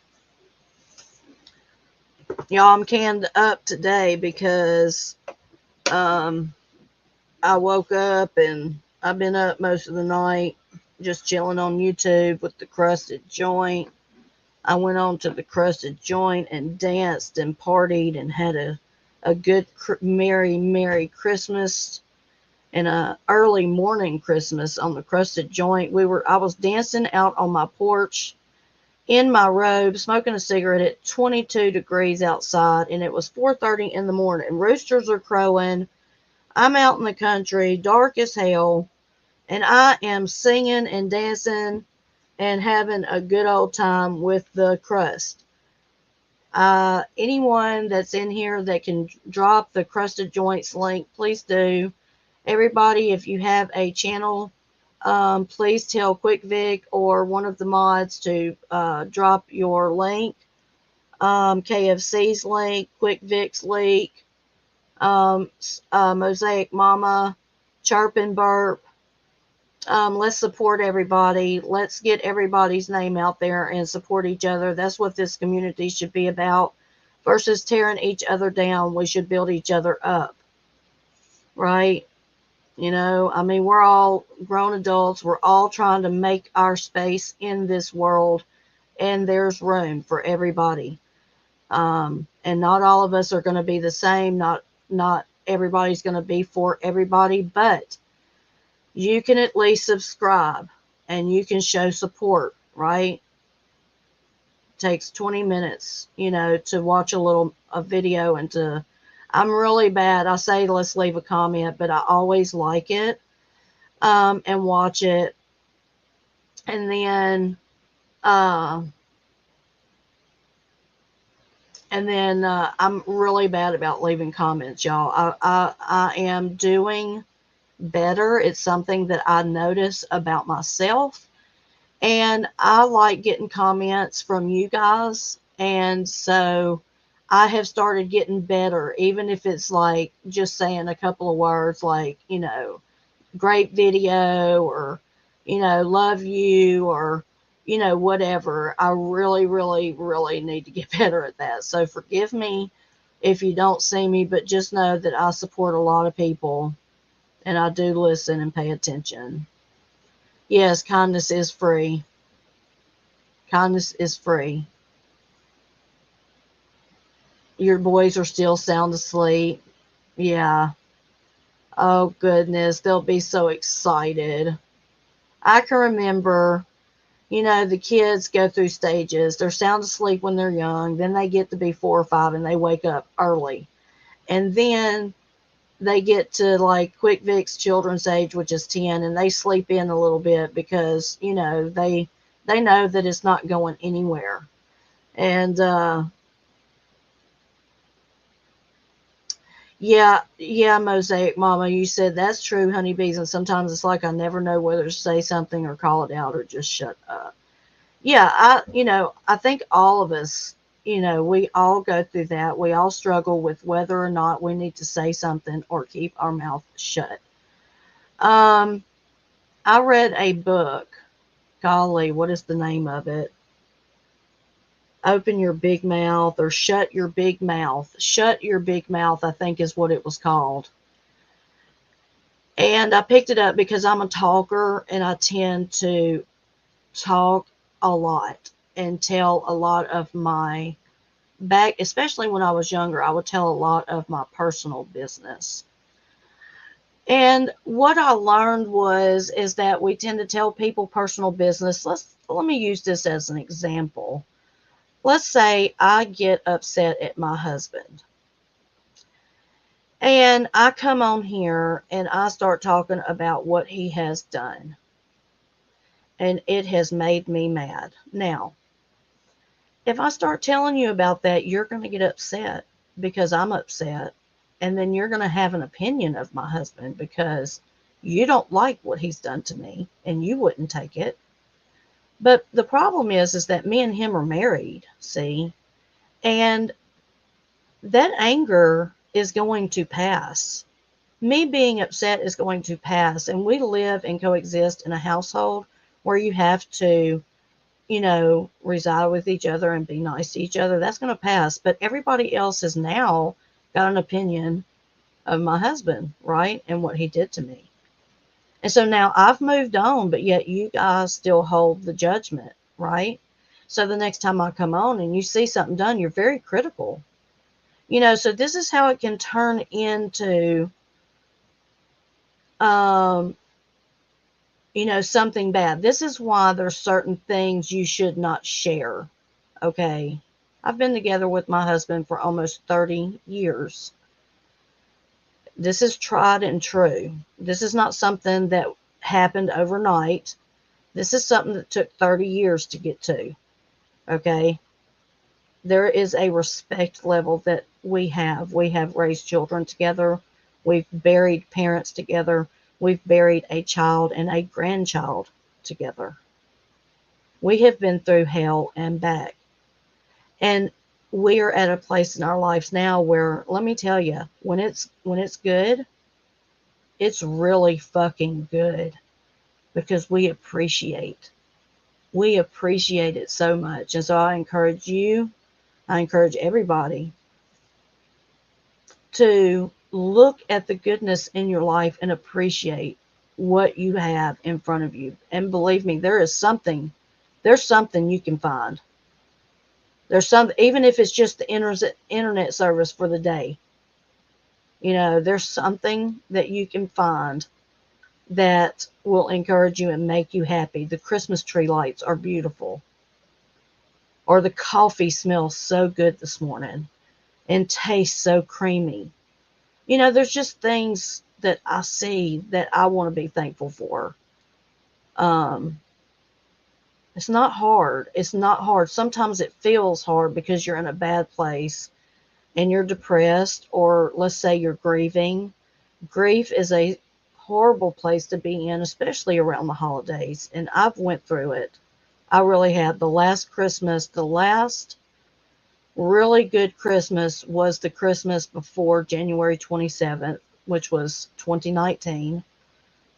Y'all, I'm canned up today because um, I woke up and I've been up most of the night just chilling on YouTube with the crusted joint. I went on to the crusted joint and danced and partied and had a good merry Christmas and a early morning Christmas on the crusted joint. I was dancing out on my porch in my robe, smoking a cigarette at 22 degrees outside, and it was 4:30 in the morning. Roosters are crowing. I'm out in the country, dark as hell, and I am singing and dancing and having a good old time with the crust. Anyone that's in here that can drop the crusted joints link, please do. Everybody, if you have a channel, please tell Quick Vic or one of the mods to drop your link. KFC's link, Quick Vic's link, Mosaic Mama, Chirp and Burp. Let's support everybody. Let's get everybody's name out there and support each other. That's what this community should be about. Versus tearing each other down, we should build each other up, right? You know, I mean, we're all grown adults. We're all trying to make our space in this world, and there's room for everybody. And not all of us are going to be the same. Not everybody's going to be for everybody, but you can at least subscribe and you can show support, right? It takes 20 minutes, to watch a video and to I'm really bad. I say let's leave a comment, but I always like it and watch it. And then uh I'm really bad about leaving comments, y'all. I am doing better. It's something that I notice about myself. And I like getting comments from you guys. And so I have started getting better, even if it's like just saying a couple of words like, great video or, love you or, whatever. I really, really, really need to get better at that. So forgive me if you don't see me, but just know that I support a lot of people and I do listen and pay attention. Yes, kindness is free. Kindness is free. Your boys are still sound asleep. Yeah. Oh, goodness. They'll be so excited. I can remember, the kids go through stages. They're sound asleep when they're young. Then they get to be 4 or 5 and they wake up early. And then they get to like Quick Vic's children's age, which is 10, and they sleep in a little bit because, they know that it's not going anywhere. And yeah, yeah, Mosaic Mama, you said that's true, honeybees, and sometimes it's like I never know whether to say something or call it out or just shut up. Yeah, I think all of us, we all go through that. We all struggle with whether or not we need to say something or keep our mouth shut. Um, I read a book. Golly, what is the name of it? Open Your Big Mouth or Shut Your Big Mouth. Shut Your Big Mouth, I think is what it was called. And I picked it up because I'm a talker and I tend to talk a lot and tell a lot of my back, especially when I was younger, I would tell a lot of my personal business. And what I learned is that we tend to tell people personal business. Let me use this as an example. Let's say I get upset at my husband. And I come on here and I start talking about what he has done. And it has made me mad. Now, if I start telling you about that, you're going to get upset because I'm upset. And then you're going to have an opinion of my husband because you don't like what he's done to me and you wouldn't take it. But the problem is that me and him are married, see? And that anger is going to pass. Me being upset is going to pass. And we live and coexist in a household where you have to reside with each other and be nice to each other. That's going to pass. But everybody else has now got an opinion of my husband, right? And what he did to me. And so now I've moved on, but yet you guys still hold the judgment, right? So the next time I come on and you see something done, you're very critical. So this is how it can turn into, um, something bad. This is why there's certain things you should not share. Okay. I've been together with my husband for almost 30 years. This is tried and true. This is not something that happened overnight. This is something that took 30 years to get to. Okay. There is a respect level that we have. We have raised children together. We've buried parents together. We've buried a child and a grandchild together. We have been through hell and back. And we are at a place in our lives now where, let me tell you, when it's good, it's really fucking good because we appreciate it so much. And so I encourage everybody to look at the goodness in your life and appreciate what you have in front of you. And believe me, there's something you can find. There's some, even if it's just the internet service for the day, there's something that you can find that will encourage you and make you happy. The Christmas tree lights are beautiful, or the coffee smells so good this morning and tastes so creamy. There's just things that I see that I want to be thankful for. Um, it's not hard. It's not hard. Sometimes it feels hard because you're in a bad place and you're depressed, or let's say you're grieving. Grief is a horrible place to be in, especially around the holidays. And I've went through it. I really have. The last really good Christmas was the Christmas before January 27th, which was 2019.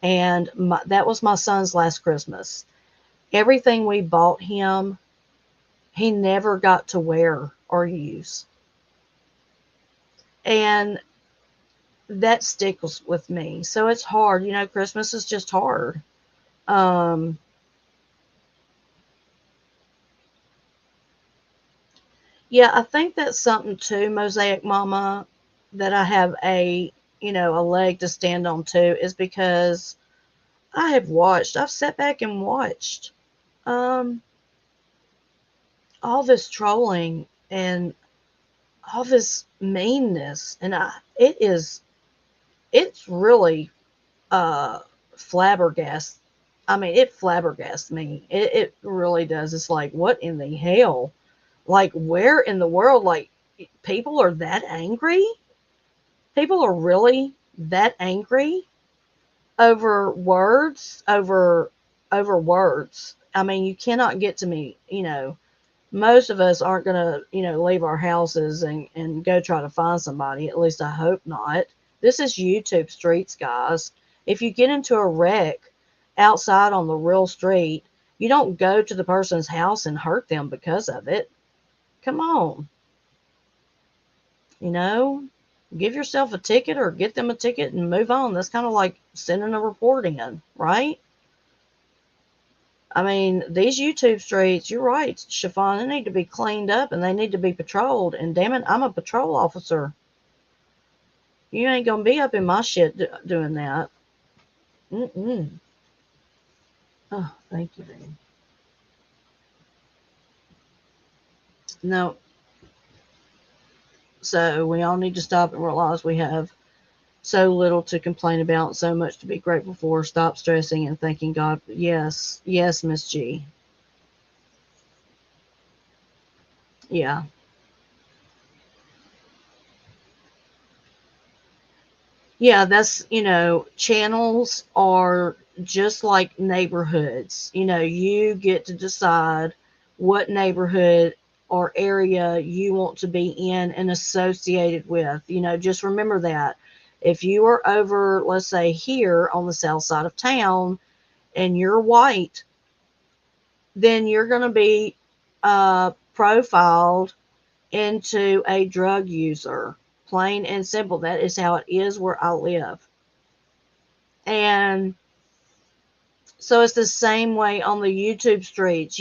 And that was my son's last Christmas. Everything we bought him, he never got to wear or use. And that sticks with me. So it's hard. Christmas is just hard. Um, yeah, I think that's something too, Mosaic Mama, that I have a leg to stand on too, is because I've sat back and watched um, all this trolling and all this meanness. And it is it's really flabbergasted. I mean, it flabbergasts me. It really does. It's like, what in the hell? Like, where in the world? Like, people are that angry? People are really that angry over words, over words. I mean, you cannot get to me, most of us aren't going to, leave our houses and go try to find somebody. At least I hope not. This is YouTube streets, guys. If you get into a wreck outside on the real street, you don't go to the person's house and hurt them because of it. Come on. You know, give yourself a ticket or get them a ticket and move on. That's kind of like sending a report in, right? I mean, these YouTube streets, you're right, Chiffon, they need to be cleaned up and they need to be patrolled. And damn it, I'm a patrol officer. You ain't gonna be up in my shit doing that. Mm-mm. Oh, thank you, baby. No, so we all need to stop and realize we have so little to complain about, so much to be grateful for. Stop stressing and thanking God. Yes, yes, Miss G. Yeah. Yeah, that's, channels are just like neighborhoods. You get to decide what neighborhood or area you want to be in and associated with. Just remember that. If you are over, let's say, here on the south side of town and you're white, then you're going to be profiled into a drug user. Plain and simple. That is how it is where I live. And so it's the same way on the YouTube streets.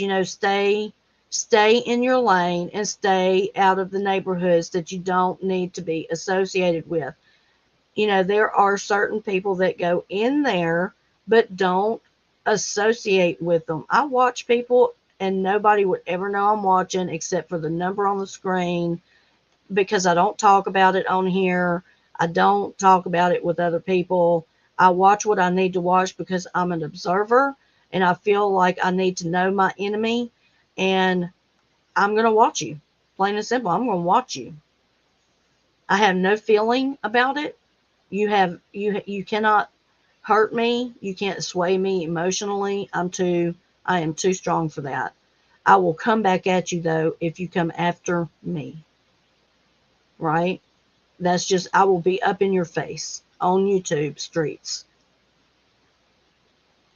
Stay in your lane and stay out of the neighborhoods that you don't need to be associated with. There are certain people that go in there but don't associate with them. I watch people and nobody would ever know I'm watching except for the number on the screen, because I don't talk about it on here. I don't talk about it with other people. I watch what I need to watch because I'm an observer and I feel like I need to know my enemy, and I'm going to watch you. Plain and simple, I'm going to watch you. I have no feeling about it. You cannot hurt me. You can't sway me emotionally. I am too strong for that. I will come back at you though if you come after me. Right? That's just, I will be up in your face on YouTube streets.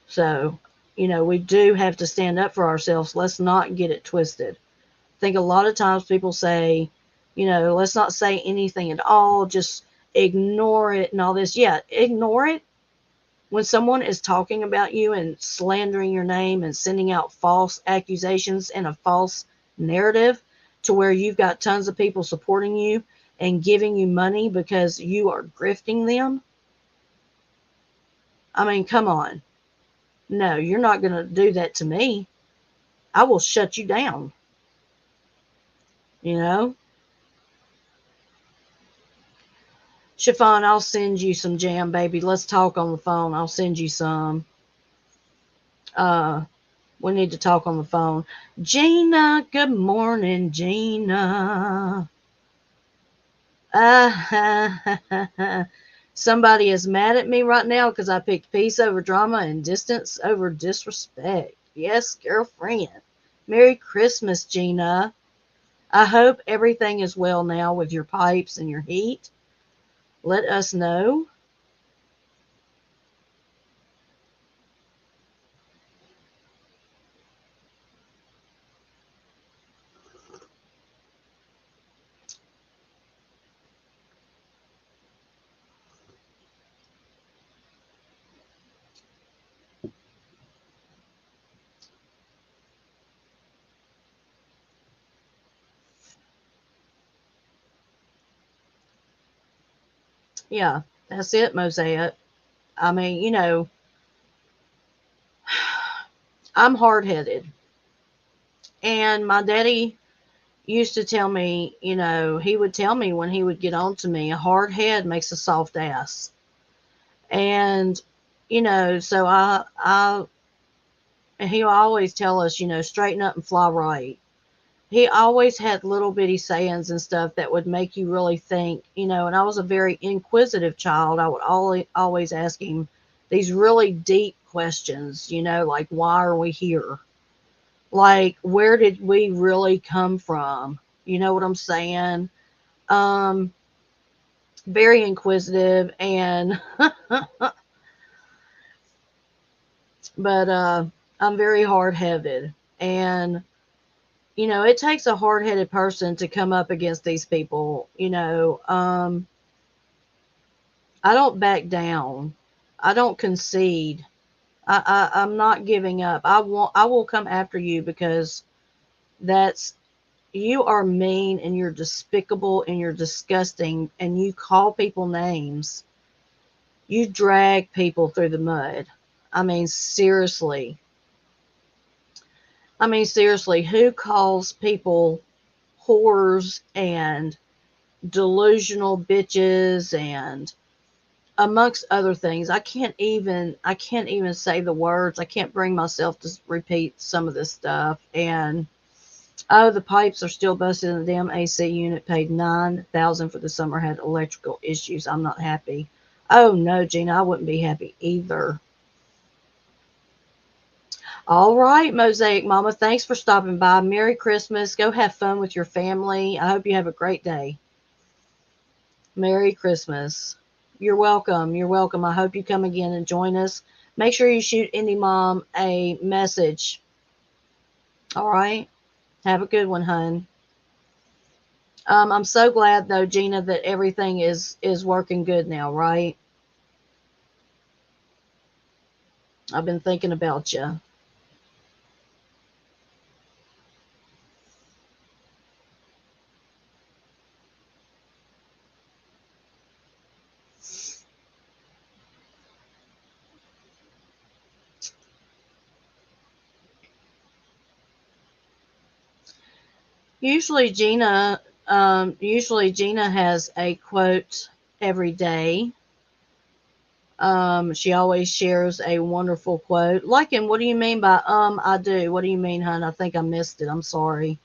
So, we do have to stand up for ourselves. Let's not get it twisted. I think a lot of times people say, let's not say anything at all, just ignore it and all this. Yeah, ignore it. When someone is talking about you and slandering your name and sending out false accusations and a false narrative to where you've got tons of people supporting you and giving you money because you are grifting them. I mean, come on. No, you're not going to do that to me. I will shut you down. You know? Chiffon, I'll send you some jam, baby. Let's talk on the phone. I'll send you some. Uh, we need to talk on the phone. Gina, good morning, Gina. Somebody is mad at me right now because I picked peace over drama and distance over disrespect. Yes, girlfriend. Merry Christmas, Gina. I hope everything is well now with your pipes and your heat. Let us know. Yeah, that's it, Mosaic. I mean, I'm hard headed. And my daddy used to tell me, he would tell me when he would get on to me, a hard head makes a soft ass. And, so he always tell us, straighten up and fly right. He always had little bitty sayings and stuff that would make you really think, and I was a very inquisitive child. I would always ask him these really deep questions, like, why are we here? Like, where did we really come from? You know what I'm saying? Um, Very inquisitive, and but I'm very hard-headed, and it takes a hard-headed person to come up against these people. I don't back down. I don't concede. I'm not giving up. I will come after you, because that's you are mean, and you're despicable, and you're disgusting, and you call people names. You drag people through the mud. I mean, seriously. Who calls people whores and delusional bitches and amongst other things? I can't even say the words. I can't bring myself to repeat some of this stuff. And oh, the pipes are still busted in the damn AC unit. Paid $9,000 for the summer. Had electrical issues. I'm not happy. Oh no, Gina, I wouldn't be happy either. All right, Mosaic Mama, thanks for stopping by. Merry Christmas. Go have fun with your family. I hope you have a great day. Merry Christmas. You're welcome. You're welcome. I hope you come again and join us. Make sure you shoot Indie Mom a message. All right. Have a good one, hun. I'm so glad though, Gina, that everything is working good now, right? I've been thinking about you. Usually Gina has a quote every day. She always shares a wonderful quote. Like, and what do you mean by I do? What do you mean, hun? I think I missed it. I'm sorry.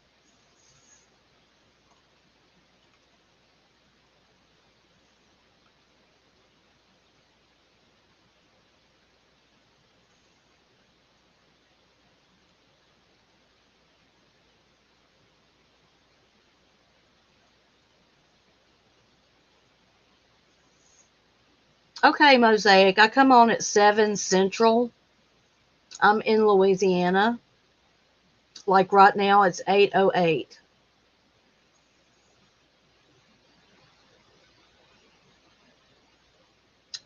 Okay, Mosaic. I come on at 7 Central. I'm in Louisiana. Like right now, it's 8:08.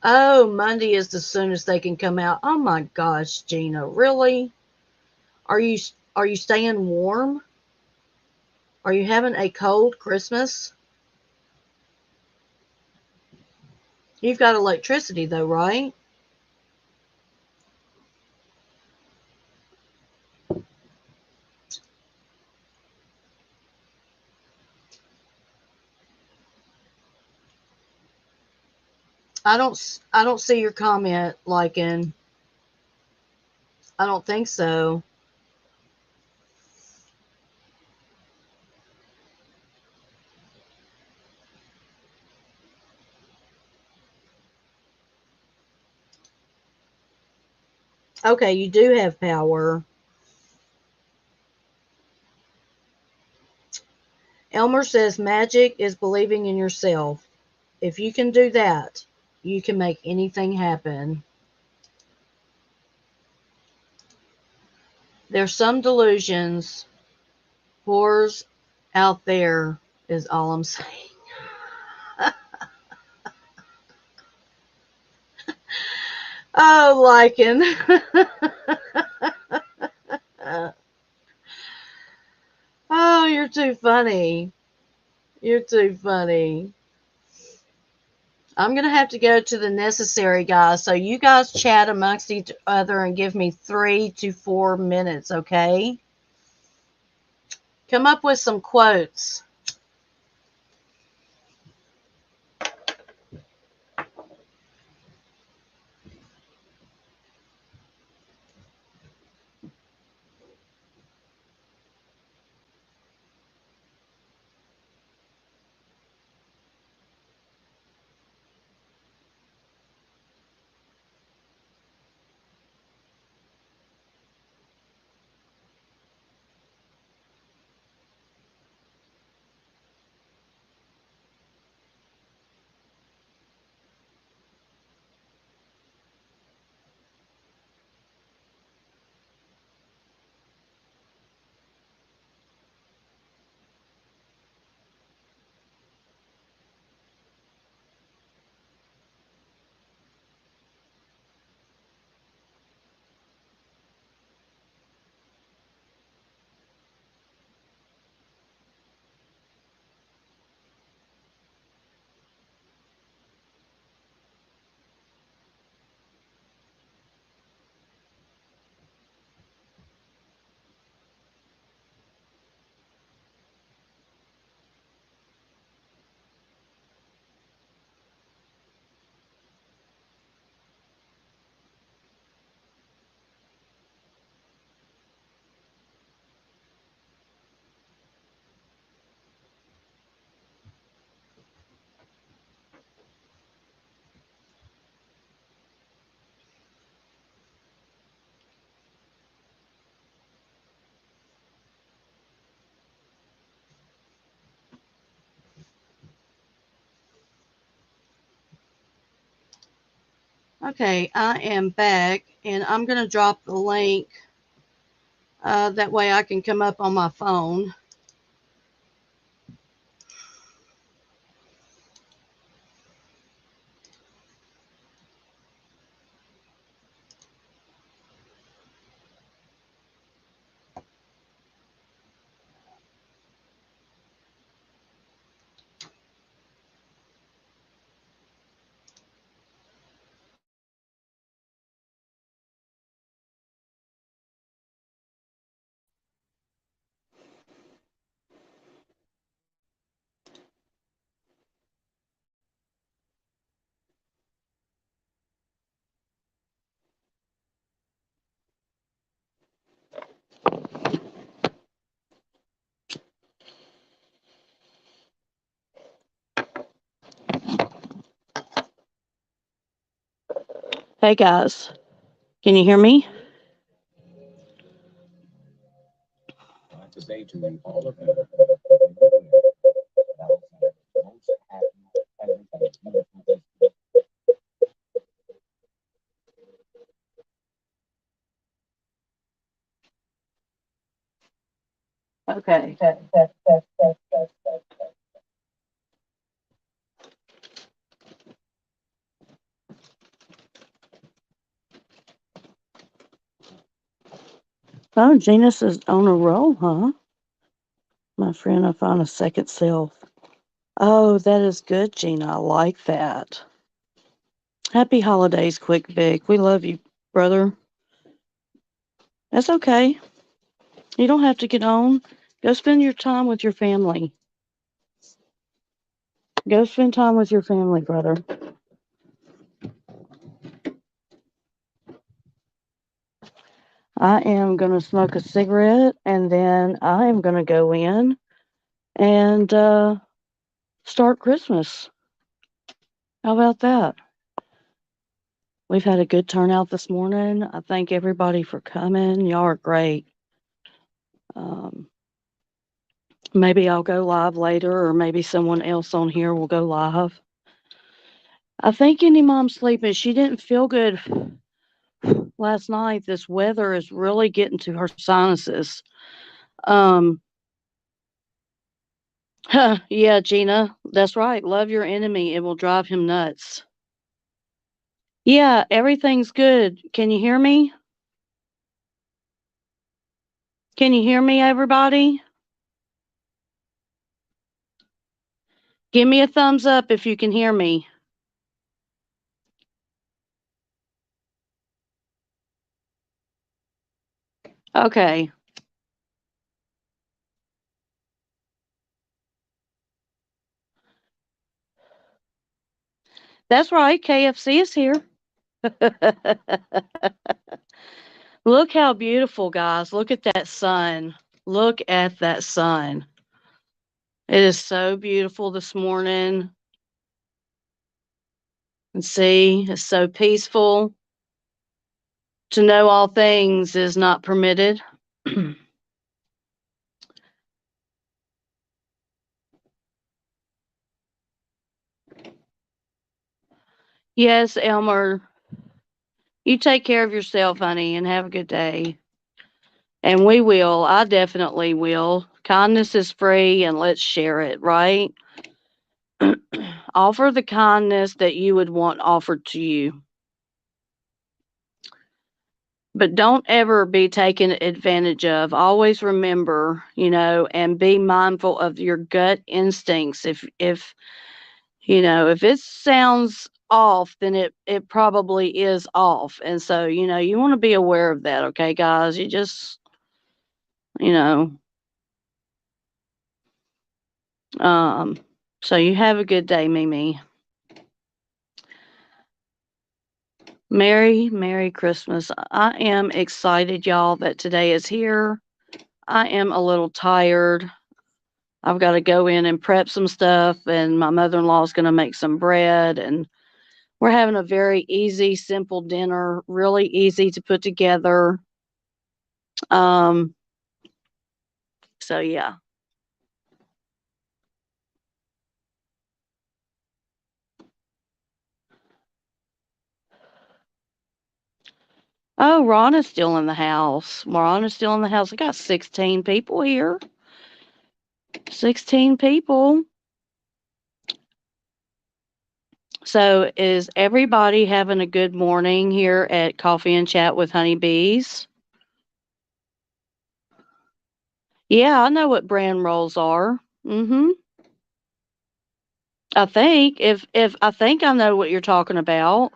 Oh, Monday is the soonest they can come out. Oh my gosh, Gina, really? Are you are you staying warm? Are you having a cold Christmas? You've got electricity though, right? I don't see your comment, like in. I don't think so. Okay, you do have power. Elmer says magic is believing in yourself. If you can do that, you can make anything happen. There's some delusions, whores out there, is all I'm saying. Oh, Lycan. Oh, you're too funny. You're too funny. I'm going to have to go to the necessary, guys. So you guys chat amongst each other and give me 3 to 4 minutes, okay? Come up with some quotes. Okay, I am back and I'm going to drop the link. That way I can come up on my phone. Hey guys, can you hear me? Okay. Oh, Genus is on a roll, huh? My friend, I found a second self. Oh, that is good, Gina. I like that. Happy holidays, Quick Vic. We love you, brother. That's okay. You don't have to get on. Go spend your time with your family. Go spend time with your family, brother. I am going to smoke a cigarette and then I am going to go in and start Christmas. How about that? We've had a good turnout this morning. I thank everybody for coming. Y'all are great. Um, maybe I'll go live later, or maybe someone else on here will go live. I think any mom's sleeping. She didn't feel good last night. This weather is really getting to her sinuses. Um, yeah, Gina, that's right. Love your enemy. It will drive him nuts. Yeah, everything's good. Can you hear me? Can you hear me, everybody? Give me a thumbs up if you can hear me. Okay. That's right. KFC is here. Look how beautiful, guys. Look at that sun. Look at that sun. It is so beautiful this morning. And see, it's so peaceful. To know all things is not permitted. Yes, Elmer, you take care of yourself, honey, and have a good day. And we will. I definitely will. Kindness is free, and let's share it, right? Offer the kindness that you would want offered to you. But don't ever be taken advantage of. Always remember, and be mindful of your gut instincts. If it sounds off, then it probably is off. And so, you want to be aware of that, okay, guys? You just, you know, um so you have a good day, Mimi. Merry Christmas. I am excited, y'all, that today is here. I am a little tired. I've got to go in and prep some stuff, and my mother in law is going to make some bread. And we're having a very easy, simple dinner, really easy to put together. Um, so, yeah. Oh, Ron is still in the house. Ron is still in the house. I got 16 people here. 16 people. So, is everybody having a good morning here at Coffee and Chat with Honeybees? Yeah, I know what brand rolls are. Mhm. I think if I think I know what you're talking about.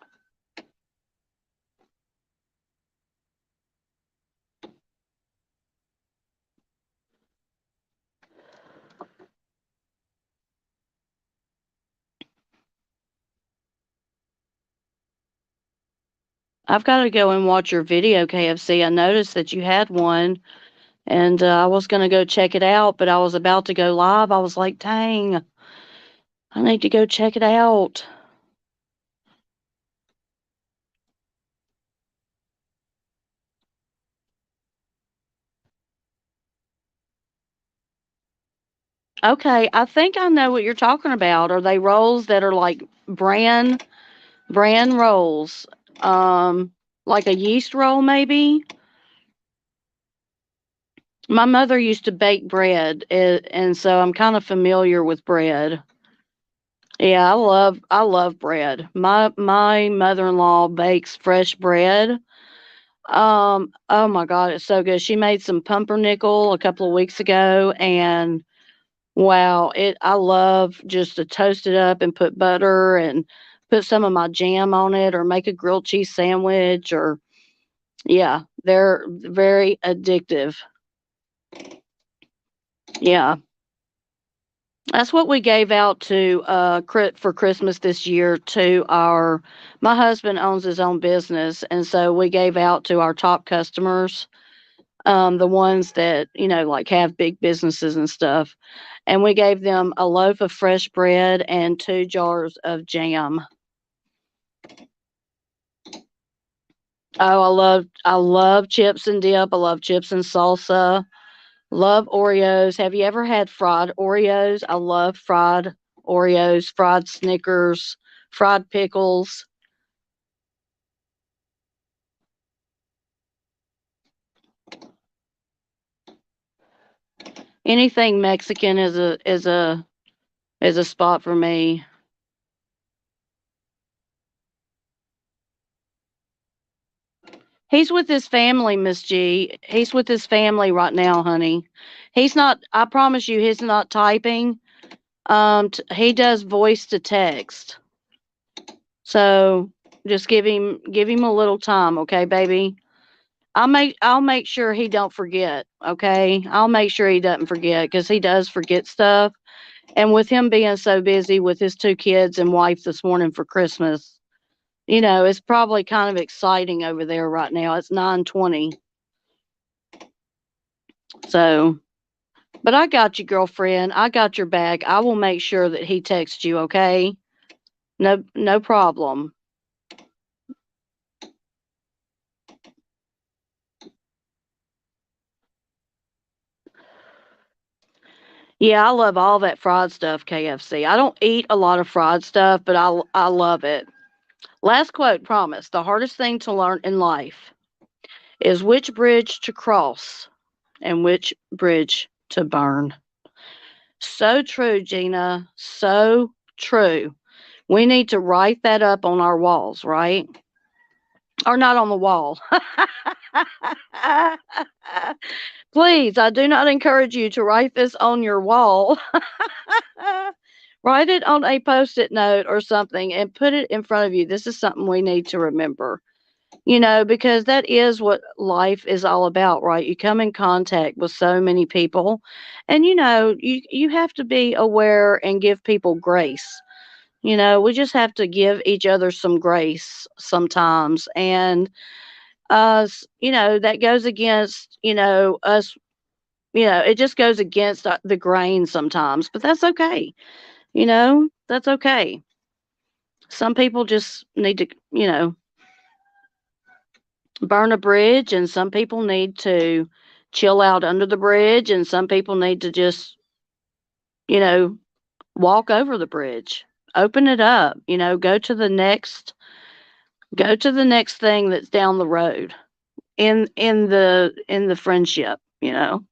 I've got to go and watch your video, KFC. I noticed that you had one, and I was going to go check it out, but I was about to go live. I was like, dang, I need to go check it out. Okay, I think I know what you're talking about. Are they rolls that are like brand rolls? Like a yeast roll, maybe? My mother used to bake bread, and so I'm kind of familiar with bread. Yeah, I love bread. My mother-in-law bakes fresh bread. Oh my God, it's so good. She made some pumpernickel a couple of weeks ago, and wow, it I love just to toast it up and put butter and put some of my jam on it, or make a grilled cheese sandwich, or yeah, they're very addictive. Yeah. That's what we gave out to for Christmas this year to our my husband owns his own business, and so we gave out to our top customers, the ones that, like have big businesses and stuff. And we gave them a loaf of fresh bread and 2 jars of jam. Oh, I love chips and dip. I love chips and salsa. Love Oreos. Have you ever had fried Oreos? I love fried Oreos, fried Snickers, fried pickles. Anything Mexican is a spot for me. He's with his family, Miss G. He's with his family right now, honey. He's not. I promise you, he's not typing. He does voice to text. So just give him a little time, okay, baby. I'll make sure he don't forget. Okay, I'll make sure he doesn't forget because he does forget stuff. And with him being so busy with his 2 kids and wife this morning for Christmas, it's probably kind of exciting over there right now. It's 9:20. So, but I got you, girlfriend. I got your back. I will make sure that he texts you, okay? No problem. Yeah, I love all that fried stuff, KFC. I don't eat a lot of fried stuff, but I love it. Last quote, promise. The hardest thing to learn in life is which bridge to cross and which bridge to burn. So true, Gina. So true. We need to write that up on our walls, right? Or not on the wall. Please, I do not encourage you to write this on your wall. Write it on a post it note or something and put it in front of you. This is something we need to remember, because that is what life is all about, right? You come in contact with so many people, and you have to be aware and give people grace. We just have to give each other some grace sometimes. And that goes against, us, it just goes against the grain sometimes, but that's okay. That's okay. Some people just need to, burn a bridge, and some people need to chill out under the bridge, and some people need to just, you know, walk over the bridge. Open it up, go to the next thing that's down the road. in the friendship, you know.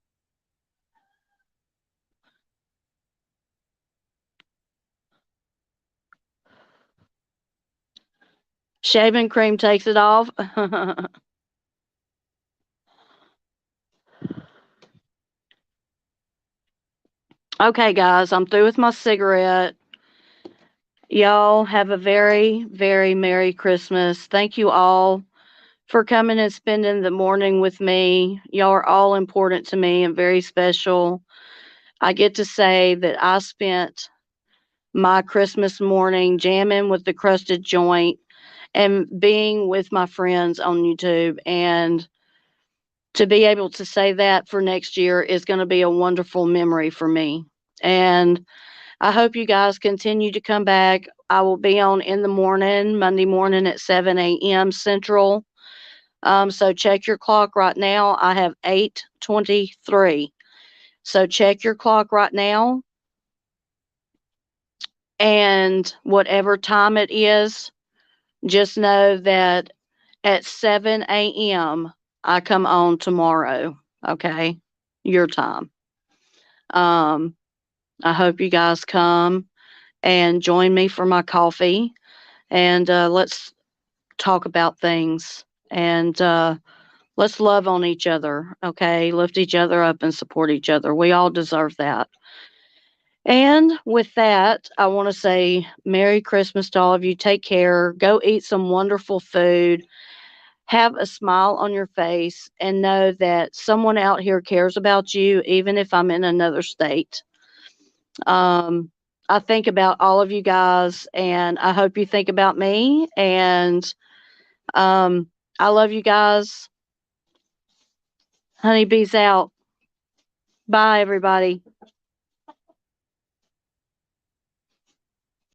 Shaving cream takes it off. Okay, guys, I'm through with my cigarette. Y'all have a very, very Merry Christmas. Thank you all for coming and spending the morning with me. Y'all are all important to me and very special. I get to say that I spent my Christmas morning jamming with the crusted joint and being with my friends on YouTube. And to be able to say that for next year is going to be a wonderful memory for me. And I hope you guys continue to come back. I will be on in the morning, Monday morning at 7 a.m. Central. So check your clock right now. I have 8:23. So check your clock right now. And whatever time it is, just know that at 7 a.m. I come on tomorrow. Okay. Your time. Um, I hope you guys come and join me for my coffee and let's talk about things and let's love on each other. Okay. Lift each other up and support each other. We all deserve that. And with that, I want to say Merry Christmas to all of you. Take care. Go eat some wonderful food. Have a smile on your face and know that someone out here cares about you, even if I'm in another state. Um, I think about all of you guys, and I hope you think about me. And um, I love you guys. Honeybees out. Bye, everybody.